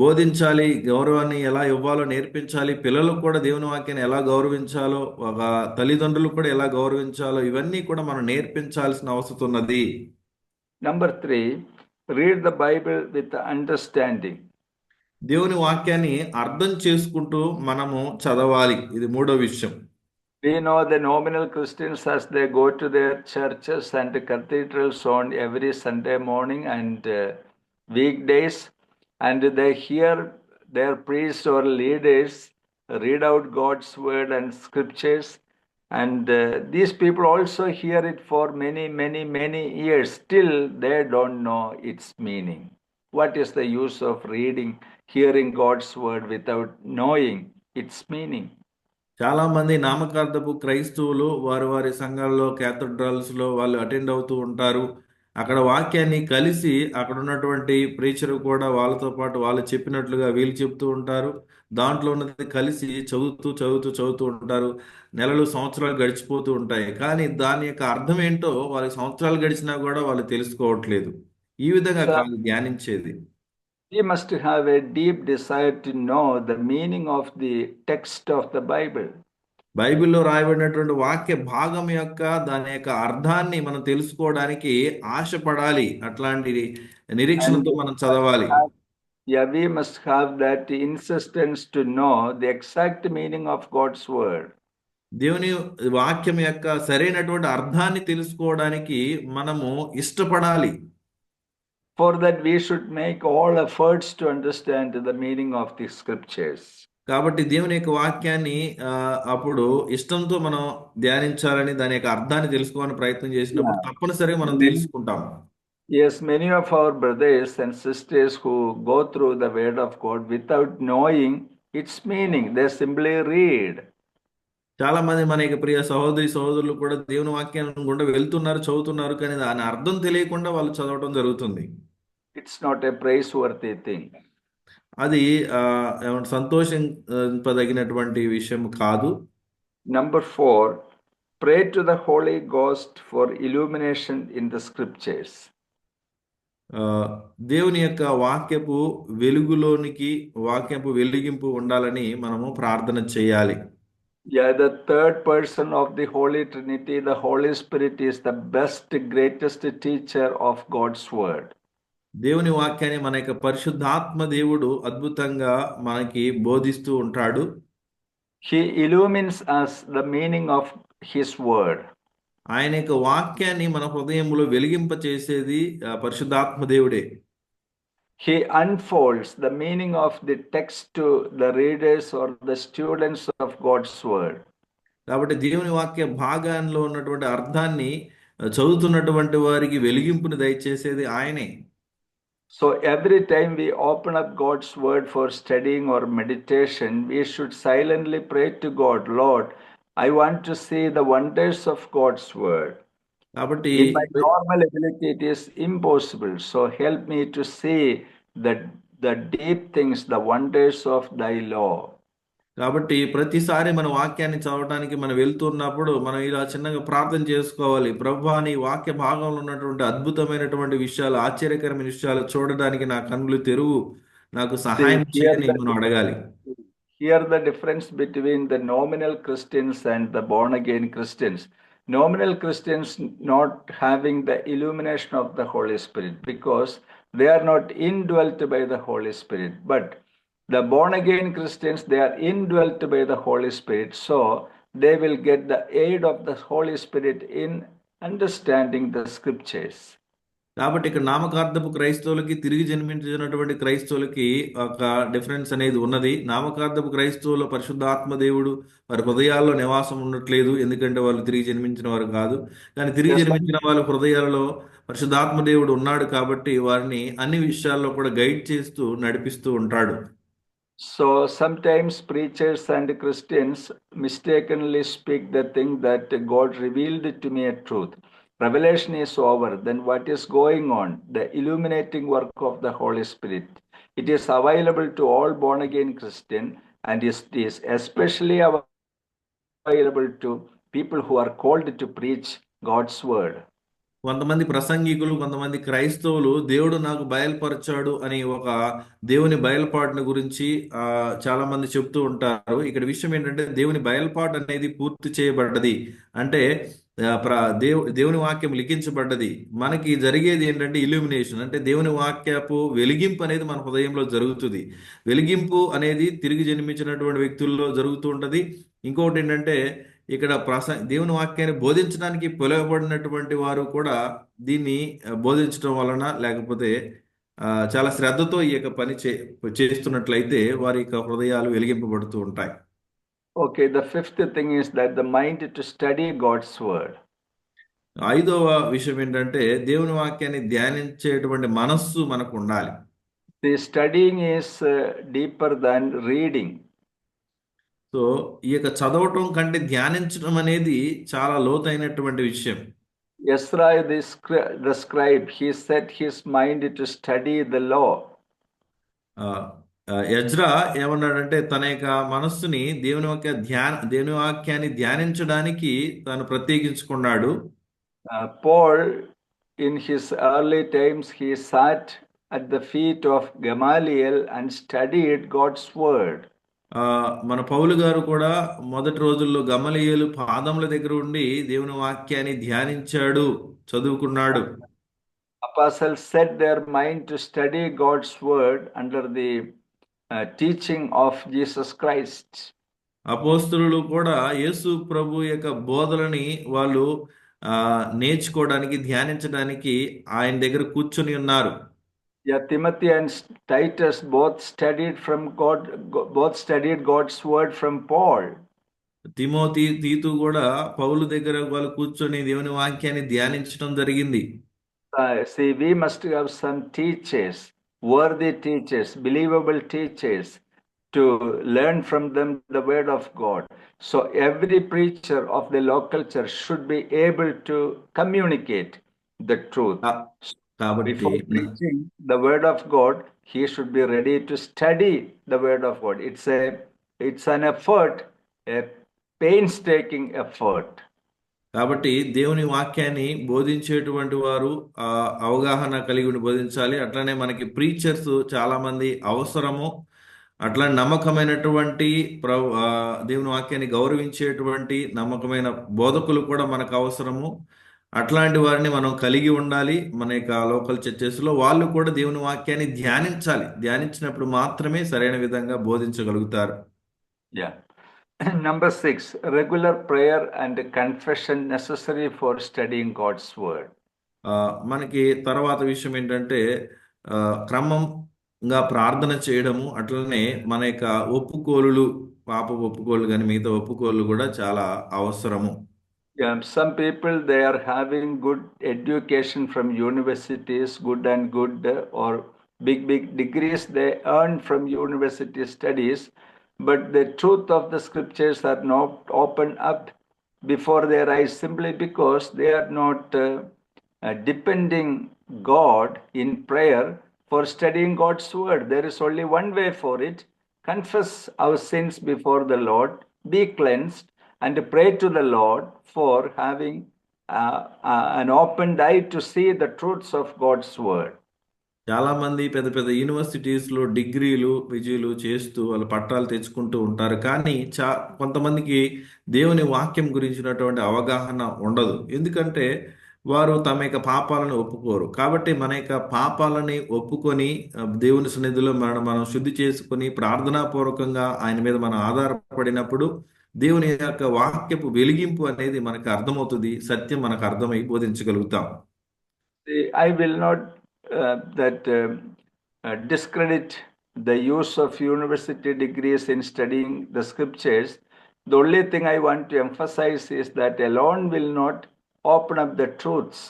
బోధించాలి, గౌరవాన్ని ఎలా ఇవ్వాలో నేర్పించాలి, పిల్లలకు కూడా దేవుని వాక్యాన్ని ఎలా గౌరవించాలో, ఒక తల్లిదండ్రులు కూడా ఎలా గౌరవించాలో ఇవన్నీ కూడా మనం నేర్పించాల్సిన అవసరం ఉన్నది. Number 3, read the Bible with understanding. దేవుని వాక్యాన్ని అర్థం చేసుకుంటూ మనము చదవాలి. ఇది మూడో విషయం. We know the nominal Christians as they go to their churches and cathedrals on every Sunday morning and weekdays, and they hear their priests or leaders read out God's word and scriptures, and these people also hear it for many years. Still they don't know its meaning. What is the use of hearing God's word without knowing its meaning? చాలా మంది నామకార్థపు క్రైస్తవులు వారి వారి సంఘాల్లో క్యాథడ్రల్స్లో వాళ్ళు attend అవుతూ ఉంటారు. అక్కడ వాక్యాన్ని కలిసి అక్కడ ఉన్నటువంటి ప్రీచరు కూడా వాళ్ళతో పాటు వాళ్ళు చెప్పినట్లుగా వీళ్ళు చెప్తూ ఉంటారు. దాంట్లో ఉన్నది కలిసి చదువుతూ ఉంటారు. నెలలు సంవత్సరాలు గడిచిపోతూ ఉంటాయి. కానీ దాని యొక్క అర్థం ఏంటో వాళ్ళకి సంవత్సరాలు గడిచినా కూడా వాళ్ళు తెలుసుకోవట్లేదు. ఈ విధంగా So కాదు ధ్యానించేది. we must have a deep desire to know the meaning of the text of the Bible. బైబిల్లో రాయబడినటువంటి వాక్య భాగం యొక్క దాని యొక్క అర్థాన్ని మనం తెలుసుకోవడానికి ఆశపడాలి. అట్లాంటి నిరీక్షణతో And మనం చదవాలి. we must have that insistence to know the exact meaning of God's word. దేవుని వాక్యం యొక్క సరైనటువంటి అర్థాన్ని తెలుసుకోవడానికి మనము ఇష్టపడాలి. For that we should make all efforts to understand the meaning of the scriptures. కాబట్టి దేవుని యొక్క వాక్యాన్ని అప్పుడు ఇష్టంతో మనం ధ్యానించాలని, దాని యొక్క అర్థాన్ని తెలుసుకోవాలని ప్రయత్నం చేసినప్పుడు తప్పనిసరిగా మనం తెలుసుకుంటాం. Yes, many of our brothers and sisters who go through the word of God without knowing its meaning, they simply read. చాలా మంది మన యొక్క ప్రియ సహోదరులు కూడా దేవుని వాక్యాన్ని గుండా వెళ్తున్నారు, చదువుతున్నారు, కానీ దాని అర్థం తెలియకుండా వాళ్ళు చదవడం జరుగుతుంది. It's not a praiseworthy thing. అది సంతోషింపదగినటువంటి విషయం కాదు. Number 4, pray to the Holy Ghost for illumination in the scriptures. దేవుని యొక్క వాక్యపు వెలుగులోనికి వాక్యపు వెలిగింపు ఉండాలని మనము ప్రార్థన చేయాలి. Yeah, the third person of the Holy Trinity, the Holy Spirit, is the best, greatest teacher of God's word. దేవుని వాక్యాన్ని మన యొక్క పరిశుద్ధాత్మ దేవుడు అద్భుతంగా మనకి బోధిస్తూ ఉంటాడు. He illumines us the meaning of his word. ఆయన యొక్క వాక్యాన్ని మన హృదయంలో వెలిగింప చేసేది పరిశుద్ధాత్మ దేవుడే. He unfolds the meaning of the text to the readers or the students of God's word. కాబట్టి దేవుని వాక్య భాగంలో ఉన్నటువంటి అర్థాన్ని చదువుతున్నటువంటి వారికి వెలిగింపుని దయచేసేది ఆయనే. So every time we open up God's word for studying or meditation, we should silently pray to God, Lord, I want to see the wonders of God's word. కాబట్టి In my normal ability, it is impossible. So help me to see the deep things, the wonders of thy law. కాబట్టి ప్రతిసారి మన వాక్యాన్ని చదవడానికి మనం వెళ్తున్నప్పుడు మనం ఇలా చిన్నగా ప్రార్థన చేసుకోవాలి. ప్రభువా, నీ వాక్య భాగంలో ఉన్నటువంటి అద్భుతమైనటువంటి విషయాలు, ఆశ్చర్యకరమైన విషయాలు చూడడానికి నా కన్నులు తెరువు, నాకు సహాయం చేయని మనం అడగాలి. Here the difference between the nominal Christians and the born again Christians. Nominal Christians not having the illumination of the Holy Spirit because they are not indwelt by the Holy Spirit. But the born again Christians, they are indwelt by the Holy Spirit. So they will get the aid of the Holy Spirit in understanding the scriptures. కాబట్టి ఇక్కడ నామకార్థపు క్రైస్తవులకి, తిరిగి జన్మించినటువంటి క్రైస్తవులకి ఒక difference అనేది ఉన్నది. నామకార్థపు క్రైస్తవుల పరిశుద్ధాత్మ దేవుడు వారి హృదయాల్లో నివాసం ఉండట్లేదు, ఎందుకంటే వాళ్ళు తిరిగి జన్మించిన వారు కాదు. కానీ తిరిగి జన్మించిన వాళ్ళ హృదయాలలో పరిశుద్ధాత్మ దేవుడు ఉన్నాడు కాబట్టి వారిని అన్ని విషయాల్లో కూడా గైడ్ చేస్తూ నడిపిస్తూ ఉంటాడు. So sometimes preachers and Christians mistakenly speak the thing that God revealed to me a truth. Revelation is over, then what is going on? The illuminating work of the Holy Spirit. It is available to all born again Christian, and it is especially available to people who are called to preach God's word. కొంతమంది ప్రసంగికులు, కొంతమంది క్రైస్తవులు దేవుడు నాకు బయలుపరచాడు అని ఒక దేవుని బయలుపాటుని గురించి చాలా మంది చెప్తూ ఉంటారు. ఇక్కడ విషయం ఏంటంటే దేవుని బయలుపాటు అనేది పూర్తి చేయబడ్డది, అంటే దేవుని వాక్యం లిఖించబడ్డది. మనకి జరిగేది ఏంటంటే ఇల్యూమినేషన్, అంటే దేవుని వాక్యపు వెలిగింపు అనేది మన హృదయంలో జరుగుతుంది. వెలిగింపు అనేది తిరిగి జన్మించినటువంటి వ్యక్తుల్లో జరుగుతూ ఉంటుంది. ఇంకొకటి ఏంటంటే ఇక్కడ దేవుని వాక్యాన్ని బోధించడానికి పిలువబడినటువంటి వారు కూడా దీన్ని బోధించడం వలన, లేకపోతే చాలా శ్రద్ధతో ఈ యొక్క పని చేస్తున్నట్లయితే వారి యొక్క హృదయాలు వెలిగింపబడుతూ ఉంటాయి. Okay, the fifth thing is that the mind to study God's word. ఐదవ విషయం ఏంటంటే దేవుని వాక్యాన్ని ధ్యానించేటువంటి మనస్సు మనకు ఉండాలి. The studying is deeper than reading. So ఈ యొక్క చదవటం కంటే ధ్యానించడం అనేది చాలా లోతైనటువంటి విషయం. Ezra the scribe, he set his mind to study the law. Ezra ఏమన్నాడంటే తన యొక్క మనస్సుని దేవుని వాక్యాన్ని ధ్యానించడానికి తాను ప్రత్యేకించుకున్నాడు. Paul, in his early times, he sat at the feet of Gamaliel and studied God's word. మన పౌలు గారు కూడా మొదటి రోజుల్లో గమలీయేలు పాదముల దగ్గర ఉండి దేవుని వాక్యాన్ని ధ్యానించాడు, చదువుకున్నాడు. Apostles set their mind to study God's word under the teaching of Jesus Christ. అపోస్తలులు కూడా యేసు ప్రభు యొక్క బోధలని వాళ్ళు నేర్చుకోవడానికి, ధ్యానించడానికి ఆయన దగ్గర కూర్చొని ఉన్నారు. Yeah, Timothy and Titus both studied God's word from Paul. తిమోతి, తీతు కూడా పౌలు దగ్గర వాళ్ళు కూర్చొని దేవుని వాక్యాన్ని ధ్యానించడం జరిగింది. See, we must have some teachers, worthy teachers, believable teachers, to learn from them the word of God. So every preacher of the local church should be able to communicate the truth. Before preaching the word of God, he should be ready to study the word of God. It's an effort, a painstaking effort. కాబట్టి దేవుని వాక్యాన్ని బోధించేటువంటి వారు అవగాహన కలిగి ఉండి బోధించాలి. అట్లనే మనకి ప్రీచర్స్ చాలా మంది అవసరము. అట్లా నమ్మకమైనటువంటి దేవుని వాక్యాన్ని గౌరవించేటువంటి నమ్మకమైన బోధకులు కూడా మనకు అవసరము. అట్లాంటి వారిని మనం కలిగి ఉండాలి. మన యొక్క లోకల్ చర్చెస్లో వాళ్ళు కూడా దేవుని వాక్యాన్ని ధ్యానించాలి. ధ్యానించినప్పుడు మాత్రమే సరైన విధంగా బోధించగలుగుతారు. Yeah. Number 6, regular prayer and confession necessary for studying God's word. మనకి తర్వాత విషయం ఏంటంటే క్రమంగా ప్రార్థన చేయడము, అట్లనే మన యొక్క ఒప్పుకోలులు, పాప ఒప్పుకోలు కానీ మిగతా ఒప్పుకోలు కూడా చాలా అవసరము. Yeah, some people, they are having good education from universities, good and good, or big degrees they earn from university studies, but the truth of the scriptures are not opened up before their eyes simply because they are not depending God in prayer for studying God's word. There is only one way for it: confess our sins before the Lord, be cleansed, and pray to the Lord for having an opened eye to see the truths of God's word. చాలా మంది పెద్ద పెద్ద యూనివర్సిటీస్లో డిగ్రీలు పీజీలు చేస్తూ వాళ్ళు పట్టాలు తెచ్చుకుంటూ ఉంటారు. కానీ కొంతమందికి దేవుని వాక్యం గురించినటువంటి అవగాహన ఉండదు. ఎందుకంటే వారు తమ యొక్క పాపాలను ఒప్పుకోరు. కాబట్టి మన యొక్క పాపాలని ఒప్పుకొని దేవుని సన్నిధిలో మనం శుద్ధి చేసుకొని ప్రార్థనాపూర్వకంగా ఆయన మీద మనం ఆధారపడినప్పుడు దేవుని యొక్క వాక్యపు వెలిగింపు అనేది మనకు అర్థమవుతుంది. సత్యం మనకు అర్థమై బోధించగలుగుతాం. I will not discredit the use of university degrees in studying the scriptures. The only thing I want to emphasize is that alone will not open up the truths,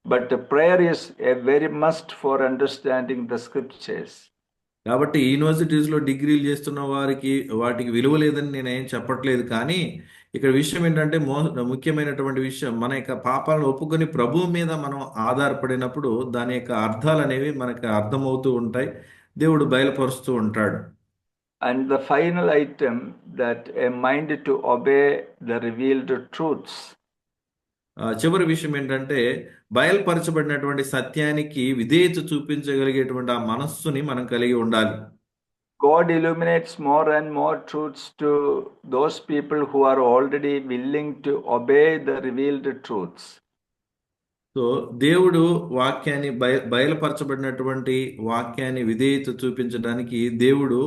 but the prayer is a very must for understanding the scriptures. కాబట్టి యూనివర్సిటీస్లో డిగ్రీలు చేస్తున్న వాటికి విలువ లేదని నేనేం చెప్పట్లేదు. కానీ ఇక్కడ విషయం ఏంటంటే ముఖ్యమైనటువంటి విషయం, మన యొక్క పాపాలను ఒప్పుకొని ప్రభువు మీద మనం ఆధారపడినప్పుడు దాని యొక్క అర్థాలు అనేవి మనకు అర్థమవుతూ ఉంటాయి, దేవుడు బయలుపరుస్తూ ఉంటాడు. And the final item, that a mind to obey the revealed truths. చివరి విషయం ఏంటంటే బయలుపరచబడినటువంటి సత్యానికి విధేయత చూపించగలిగేటువంటి ఆ మనస్సుని మనం కలిగి ఉండాలి. God illuminates more and more truths to those people who are already willing to obey the revealed truths. So దేవుడు వాక్యాన్ని బయలుపరచబడినటువంటి వాక్యాన్ని విధేయత చూపించడానికి దేవుడు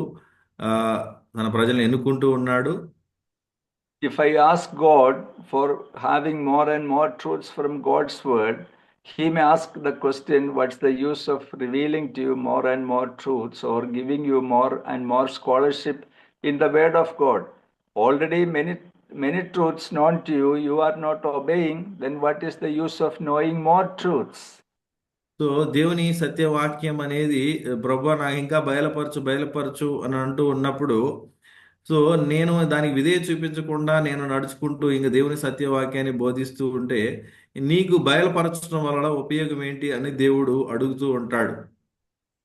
తన ప్రజలను ఎన్నుకుంటూ ఉన్నాడు. If I ask God for having more and more truths from God's word, he may ask the question, what's the use of revealing to you more and more truths or giving you more and more scholarship in the word of God? Already many truths known to you, you are not obeying, then what is the use of knowing more truths? So దేవుని సత్యవాక్యం అనేది ప్రభువా నాకు ఇంకా బయలుపరచు అని అంటూ ఉన్నప్పుడు, so నేను దానికి విధేయత చూపించకుండా నేను నడుచుకుంటూ ఇంకా దేవుని సత్యవాక్యాన్ని బోధిస్తూ ఉంటే నీకు బయలుపరచడం వలన ఉపయోగం ఏంటి అని దేవుడు అడుగుతూ ఉంటాడు.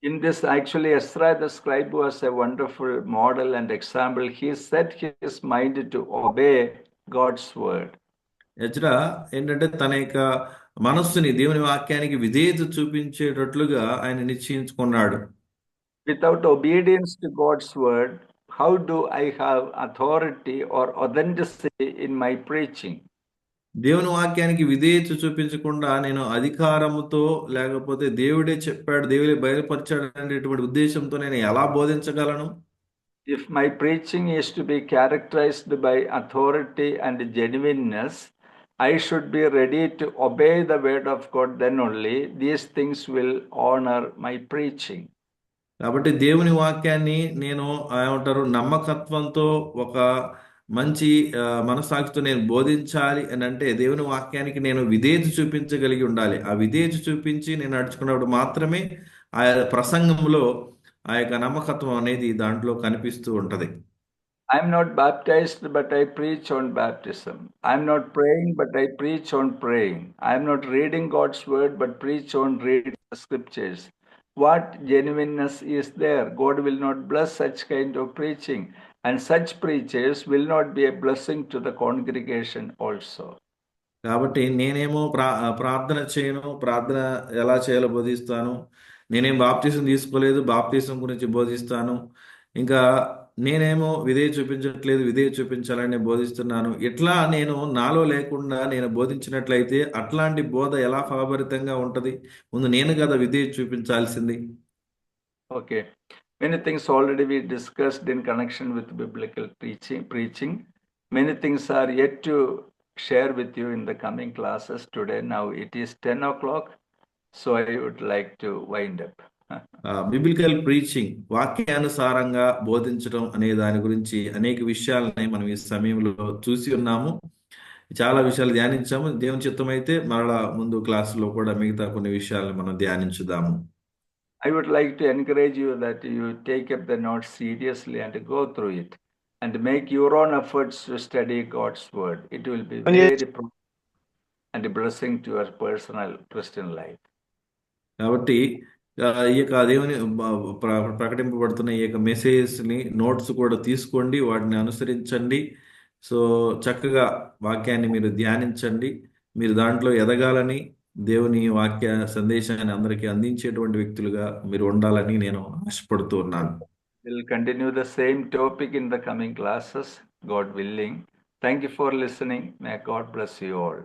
In this, actually, Ezra the scribe was a wonderful model and example. He set his mind to obey God's word. Ezra ఏంటంటే తన యొక్క మనస్సుని దేవుని వాక్యానికి విధేయత చూపించేటట్లుగా ఆయన నిశ్చయించుకున్నాడు. Without obedience to God's word, how do I have authority or authenticity in my preaching? దేవుని వాక్యానికి విధేయత చూపించకుండా నేను అధికారముతో లేకపోతే దేవుడే చెప్పాడు, దేవుడే బయలుపరిచాడు అనేటువంటి ఉద్దేశంతో నేను ఎలా బోధించగలను? If my preaching is to be characterized by authority and genuineness, I should be ready to obey the word of God. Then only these things will honor my preaching. కాబట్టి దేవుని వాక్యాన్ని నేను ఏమంటారు నమ్మకత్వంతో ఒక మంచి మనస్సాక్షితో నేను బోధించాలి అని అంటే దేవుని వాక్యానికి నేను విధేయత చూపించగలిగి ఉండాలి. ఆ విధేయత చూపించి నేను నడుచుకున్నప్పుడు మాత్రమే ఆ ప్రసంగంలో ఆ యొక్క నమ్మకత్వం అనేది దాంట్లో కనిపిస్తూ ఉంటది. I'm not baptized, but I preach on baptism. I'm not praying, but I preach on praying. I'm not reading God's word, but preach on reading the scriptures. What genuineness is there? God will not bless such kind of preaching, and such preachers will not be a blessing to the congregation also. కాబట్టి నేనేమో ప్రార్థన చేయను, ప్రార్థన ఎలా చేయాలో బోధిస్తాను. నేనేం baptism తీసుకోలేదు, baptism గురించి బోధిస్తాను. ఇంకా నేనేమో విధేయ చూపించట్లేదు, విధేయ చూపించాలని బోధిస్తున్నాను. ఇట్లా నేను నాలో లేకుండా నేను బోధించినట్లయితే అట్లాంటి బోధ ఎలా ఫలభరితంగా ఉంటది? ముందు నేను కదా విధేయ చూపించాల్సింది. Okay. Many things already we discussed in connection with biblical preaching. Many things are yet to share with you in the coming classes today. Now it is 10 o'clock, so I would like to wind up. Biblical preaching, వాక్యానుసారంగా బోధించడం అనే దాని గురించి అనేక విషయాలని మనం ఈ సమయంలో చూసి ఉన్నాము. చాలా విషయాలు ధ్యానించాము. దేవుని చిత్తమైతే మరలా ముందు క్లాసులో కూడా మిగతా కొన్ని విషయాలను మనం ధ్యానించుదాము. I would like to encourage you that you take up the notes seriously and go through it and make your own efforts to study God's word. It will be very and a blessing to your personal Christian life. కాబట్టి ఈ యొక్క దేవుని ప్రకటింపబడుతున్న ఈ యొక్క మెసేజెస్ని notes కూడా తీసుకోండి, వాటిని అనుసరించండి. సో చక్కగా వాక్యాన్ని మీరు ధ్యానించండి. మీరు దాంట్లో ఎదగాలని, దేవుని వాక్య సందేశాన్ని అందరికీ అందించేటువంటి వ్యక్తులుగా మీరు ఉండాలని నేను ఆశపడుతూ ఉన్నాను. We'll continue the same topic in the coming classes, God willing. Thank you for listening. May God bless you all.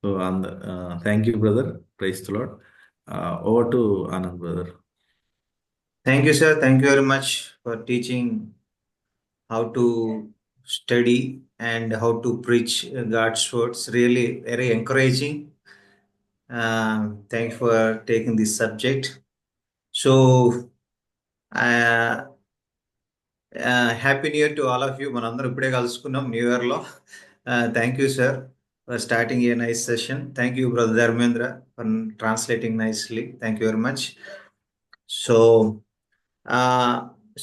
So, thank you, brother. Praise the Lord. Over to Anand, brother. Thank you, sir. Thank you very much for teaching how to study and how to preach God's words. Really very encouraging. Thanks for taking this subject. So, happy new year to all of you. Manandram ipude kalusukunnam new year lo. Thank you, sir, for starting a nice session. Thank you, brother Dharmendra, for translating nicely. Thank you very much. So,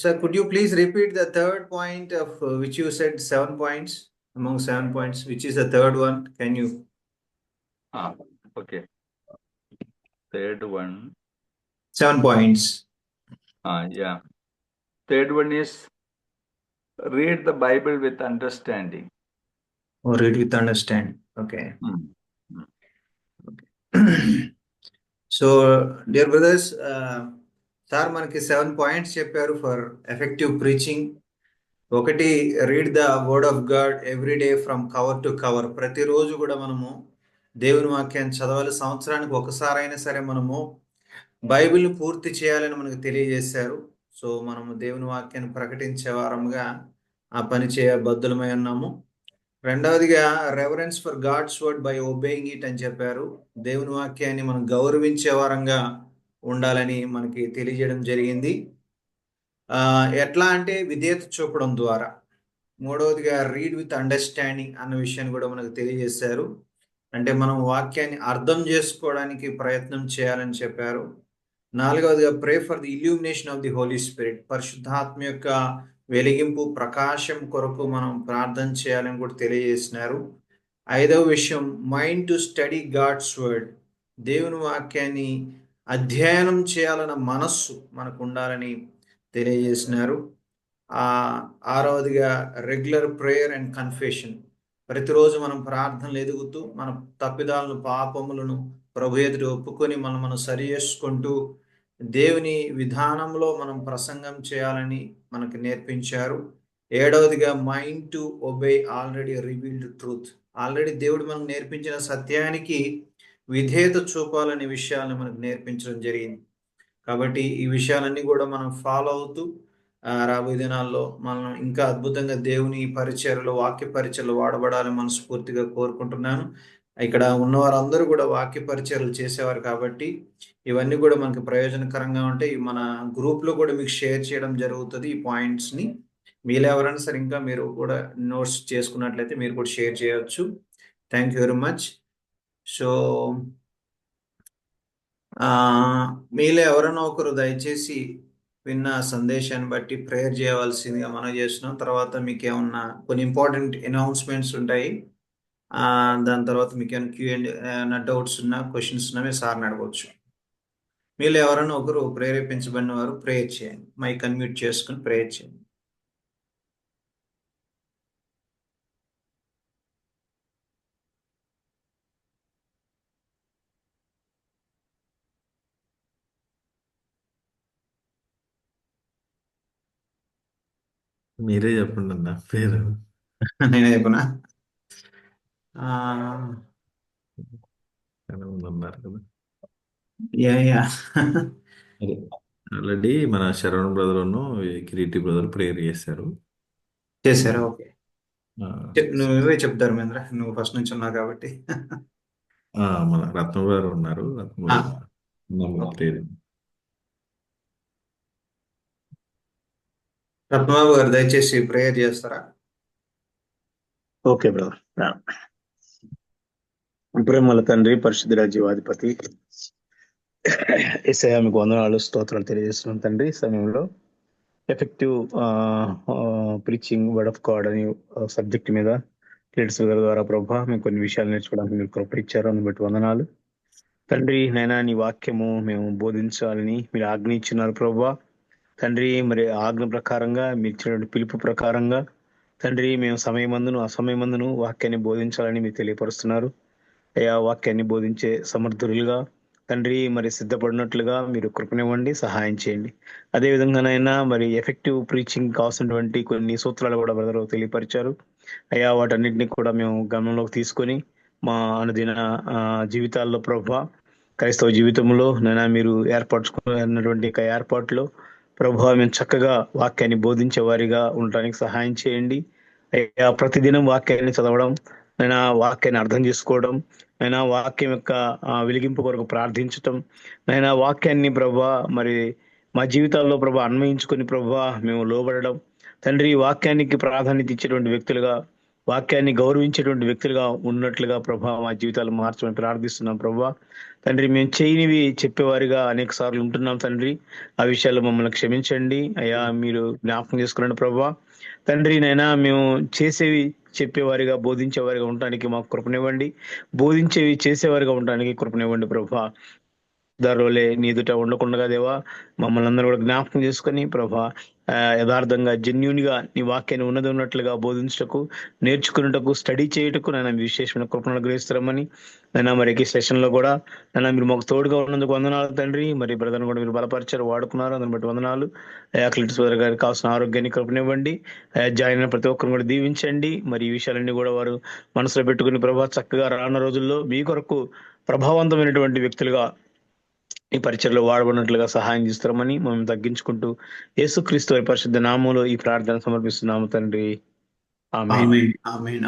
sir, could you please repeat the third point of which you said 7 points, among 7 points, which is the third one? Can you? Okay. Third one. 7 points. Yeah. Third one is read the Bible with understanding. Or read with understanding. Okay. So, dear brothers, sir మనకి 7 points చెప్పారు for effective preaching. ఒకటి, read the word of God every day from cover to cover. ప్రతిరోజు కూడా మనము దేవుని వాక్యాన్ని చదవాలి. సంవత్సరానికి ఒకసారైనా సరే మనము బైబిల్ని పూర్తి చేయాలని మనకు తెలియజేశారు. సో మనము దేవుని వాక్యాన్ని ప్రకటించే వారముగా ఆ పని చేయబద్ధులమై ఉన్నాము. రెండవదిగా, reverence for God's word by obeying it అని చెప్పారు. దేవుని వాక్యాన్ని మనం గౌరవించే వారంగా ఉండాలని మనకి తెలియజేయడం జరిగింది. ఎట్లా అంటే విధేయత చూపడం ద్వారా. మూడవదిగా, రీడ్ విత్ అండర్స్టాండింగ్ అన్న విషయాన్ని కూడా మనకు తెలియజేశారు. అంటే మనం వాక్యాన్ని అర్థం చేసుకోవడానికి ప్రయత్నం చేయాలని చెప్పారు. నాలుగవదిగా, pray for the illumination of the holy spirit. పరిశుద్ధాత్మ యొక్క వెలిగింపు, ప్రకాశం కొరకు మనం ప్రార్థన చేయాలని కూడా తెలియజేసినారు. ఐదవ విషయం, mind to study God's word. దేవుని వాక్యాన్ని అధ్యయనం చేయాలన్న మనస్సు మనకు ఉండాలని తెలియజేసినారు. ఆరవదిగా, రెగ్యులర్ ప్రేయర్ అండ్ కన్ఫెషన్. ప్రతిరోజు మనం ప్రార్థనలు ఎదుగుతూ మన తప్పిదాలను, పాపములను ప్రభు ఎదుట ఒప్పుకొని మనం సరి చేసుకుంటూ దేవుని విధానంలో మనం ప్రసంగం చేయాలని మనకు నేర్పించారు. ఏడవదిగా, mind to obey already revealed truth. Already దేవుడు మనకు నేర్పించిన సత్యానికి విధేయత చూపాలనే విషయాలను మనకు నేర్పించడం జరిగింది. కాబట్టి ఈ విషయాలన్నీ కూడా మనం ఫాలో అవుతూ రాబోయే దినాల్లో మనం ఇంకా అద్భుతంగా దేవుని పరిచర్యలో, వాక్య పరిచర్యలు వాడబడాలని మనస్ఫూర్తిగా కోరుకుంటున్నాను. ఇక్కడ ఉన్న వారందరూ కూడా వాక్య పరిచర్యలు చేసేవారు కాబట్టి ఇవన్నీ కూడా మనకు ప్రయోజనకరంగా ఉంటాయి. మన గ్రూప్లో కూడా మీకు షేర్ చేయడం జరుగుతుంది ఈ పాయింట్స్ని. మీలో ఎవరైనా సరే ఇంకా మీరు కూడా నోట్స్ చేసుకున్నట్లయితే మీరు కూడా షేర్ చేయవచ్చు. Thank you very much. So మీలో ఎవరైనా ఒకరు దయచేసి విన్న సందేశాన్ని బట్టి ప్రేయర్ చేయవలసిందిగా మనం చేస్తున్నాం. తర్వాత మీకు ఏమన్నా కొన్ని ఇంపార్టెంట్ అనౌన్స్మెంట్స్ ఉంటాయి. దాని తర్వాత మీకు ఏమైనా ఏమైనా డౌట్స్ ఉన్నా, క్వశ్చన్స్ ఉన్నా మీరు సార్ని అడగవచ్చు. మీలో ఎవరైనా ఒకరు ప్రేరేపించబడిన వారు ప్రేయర్ చేయండి. మైక్ అన్మ్యూట్ చేసుకుని ప్రేయర్ చేయండి. మీరే చెప్పండి అన్న పేరు. నేనే చెప్పనా? ఆ, చాలా మంది ఉన్నారు కదా. యా యా అదే ఆల్రెడీ మన శరవణ్ బ్రదర్ను కిరీటి బ్రదర్ ప్రేయర్ చేశారు. చేశారా? ఓకే. ఆ, నువ్వే చెప్తారు మహేంద్ర, నువ్వు ఫస్ట్ నుంచి ఉన్నావు కాబట్టి. మన రత్న గారు ఉన్నారు. రత్న ఆ, బ్రదర్ ఓకే. ప్రేయర్. రత్నబాబు గారు దయచేసి ప్రేయర్ చేస్తారా? Okay brother. ప్రేమల తండ్రి, పరిశుద్ధుల జీవాధిపతి, యేసయ్యా మీకు వందనాలు, స్తోత్రాలు తెలియజేస్తున్నాం తండ్రి. ఈ సమయంలో effective preaching word of God అనే సబ్జెక్ట్ మీద లీడర్స్ గారి ద్వారా ప్రభా మేము కొన్ని విషయాలు నేర్చుకోవడానికి మీరు కృప ఇచ్చారు, అందుని బట్టి వందనాలు తండ్రి. నైనా నీ వాక్యము మేము బోధించాలని మీరు ఆజ్ఞ ఇచ్చినారు ప్రభా తండ్రి. మరి ఆజ్ఞ ప్రకారంగా మీరు ఇచ్చినటువంటి పిలుపు ప్రకారంగా తండ్రి మేము సమయమందును అసమయమందును వాక్యాన్ని బోధించాలని మీరు తెలియపరుస్తున్నారు అయ్యా. వాక్యాన్ని బోధించే సమర్థులుగా తండ్రి మరి సిద్ధపడినట్లుగా మీరు కృపనివ్వండి, సహాయం చేయండి. అదే విధంగానైనా మరి ఎఫెక్టివ్ ప్రీచింగ్ కావాల్సినటువంటి కొన్ని సూత్రాలు కూడా బ్రదర్ తెలియపరిచారు అయ్యా. వాటన్నిటిని కూడా మేము గమనంలోకి తీసుకొని మా అనుదిన జీవితాల్లో ప్రభా, క్రైస్తవ జీవితంలో నైనా మీరు ఏర్పరచుకున్నటువంటి ఏర్పాట్లో ప్రభా మేము చక్కగా వాక్యాన్ని బోధించే వారిగా ఉండడానికి సహాయం చేయండి అయ్యా. ప్రతిదినం వాక్యాన్ని చదవడం, నైనా వాక్యాన్ని అర్థం చేసుకోవడం, నైనా వాక్యం యొక్క వెలిగింపు కొరకు ప్రార్థించటం, నైనా వాక్యాన్ని ప్రభా మరి మా జీవితాల్లో ప్రభా అన్వయించుకొని ప్రభా మేము లోబడడం తండ్రి. వాక్యానికి ప్రాధాన్యత ఇచ్చేటువంటి వ్యక్తులుగా, వాక్యాన్ని గౌరవించేటువంటి వ్యక్తులుగా ఉన్నట్లుగా ప్రభా మా జీవితాలు మార్చమని ప్రార్థిస్తున్నాం ప్రభా తండ్రి. మేము చేయనివి చెప్పేవారిగా అనేక సార్లు ఉంటున్నాం తండ్రి. ఆ విషయాల్లో మమ్మల్ని క్షమించండి అయ్యా. మీరు జ్ఞాపకం చేసుకున్నాను ప్రభా తండ్రి. నైనా మేము చేసేవి చెప్పేవారిగా, బోధించేవారిగా ఉండడానికి మాకు కృపనివ్వండి, బోధించేవి చేసేవారిగా ఉండడానికి కృపనివ్వండి ప్రభా. దారిలోలే నీ ఎదుట ఉండకుండా దేవా మమ్మల్ని అందరూ కూడా జ్ఞాపకం చేసుకొని ప్రభా యథార్థంగా జెన్యూన్ గా నీ వాక్యాన్ని ఉన్నది ఉన్నట్లుగా బోధించటకు, నేర్చుకున్నటకు, స్టడీ చేయటకు నైనా విశేషమైన కృపను గ్రహిస్తారమని నైనా మరి సెషన్ లో కూడా నైనా మీరు మాకు తోడుగా ఉన్నందుకు వందనాలు తండ్రి. మరి బ్రదర్ని కూడా మీరు బలపరిచారు, వాడుకున్నారు, అందుని బట్టి వందనాలు అయ్యా. క్లిట్స్ బ్రదర్ గారికి కావాల్సిన ఆరోగ్యాన్ని కృపనివ్వండి అయ్యా. జాయిన్ అయిన ప్రతి ఒక్కరిని కూడా దీవించండి. మరి ఈ విషయాలన్నీ కూడా వారు మనసులో పెట్టుకుని ప్రభా చక్కగా రానున్న రోజుల్లో మీ కొరకు ప్రభావవంతమైనటువంటి వ్యక్తులుగా ఈ పరిచయలో వాడబడినట్లుగా సహాయం చేస్తారమని మనం తగ్గించుకుంటూ యేసుక్రీస్తు వారి పరిశుద్ధ నామంలో ఈ ప్రార్థన సమర్పిస్తున్నాము తండ్రి. ఆమేన్. ఆమేన్, ఆమేన్.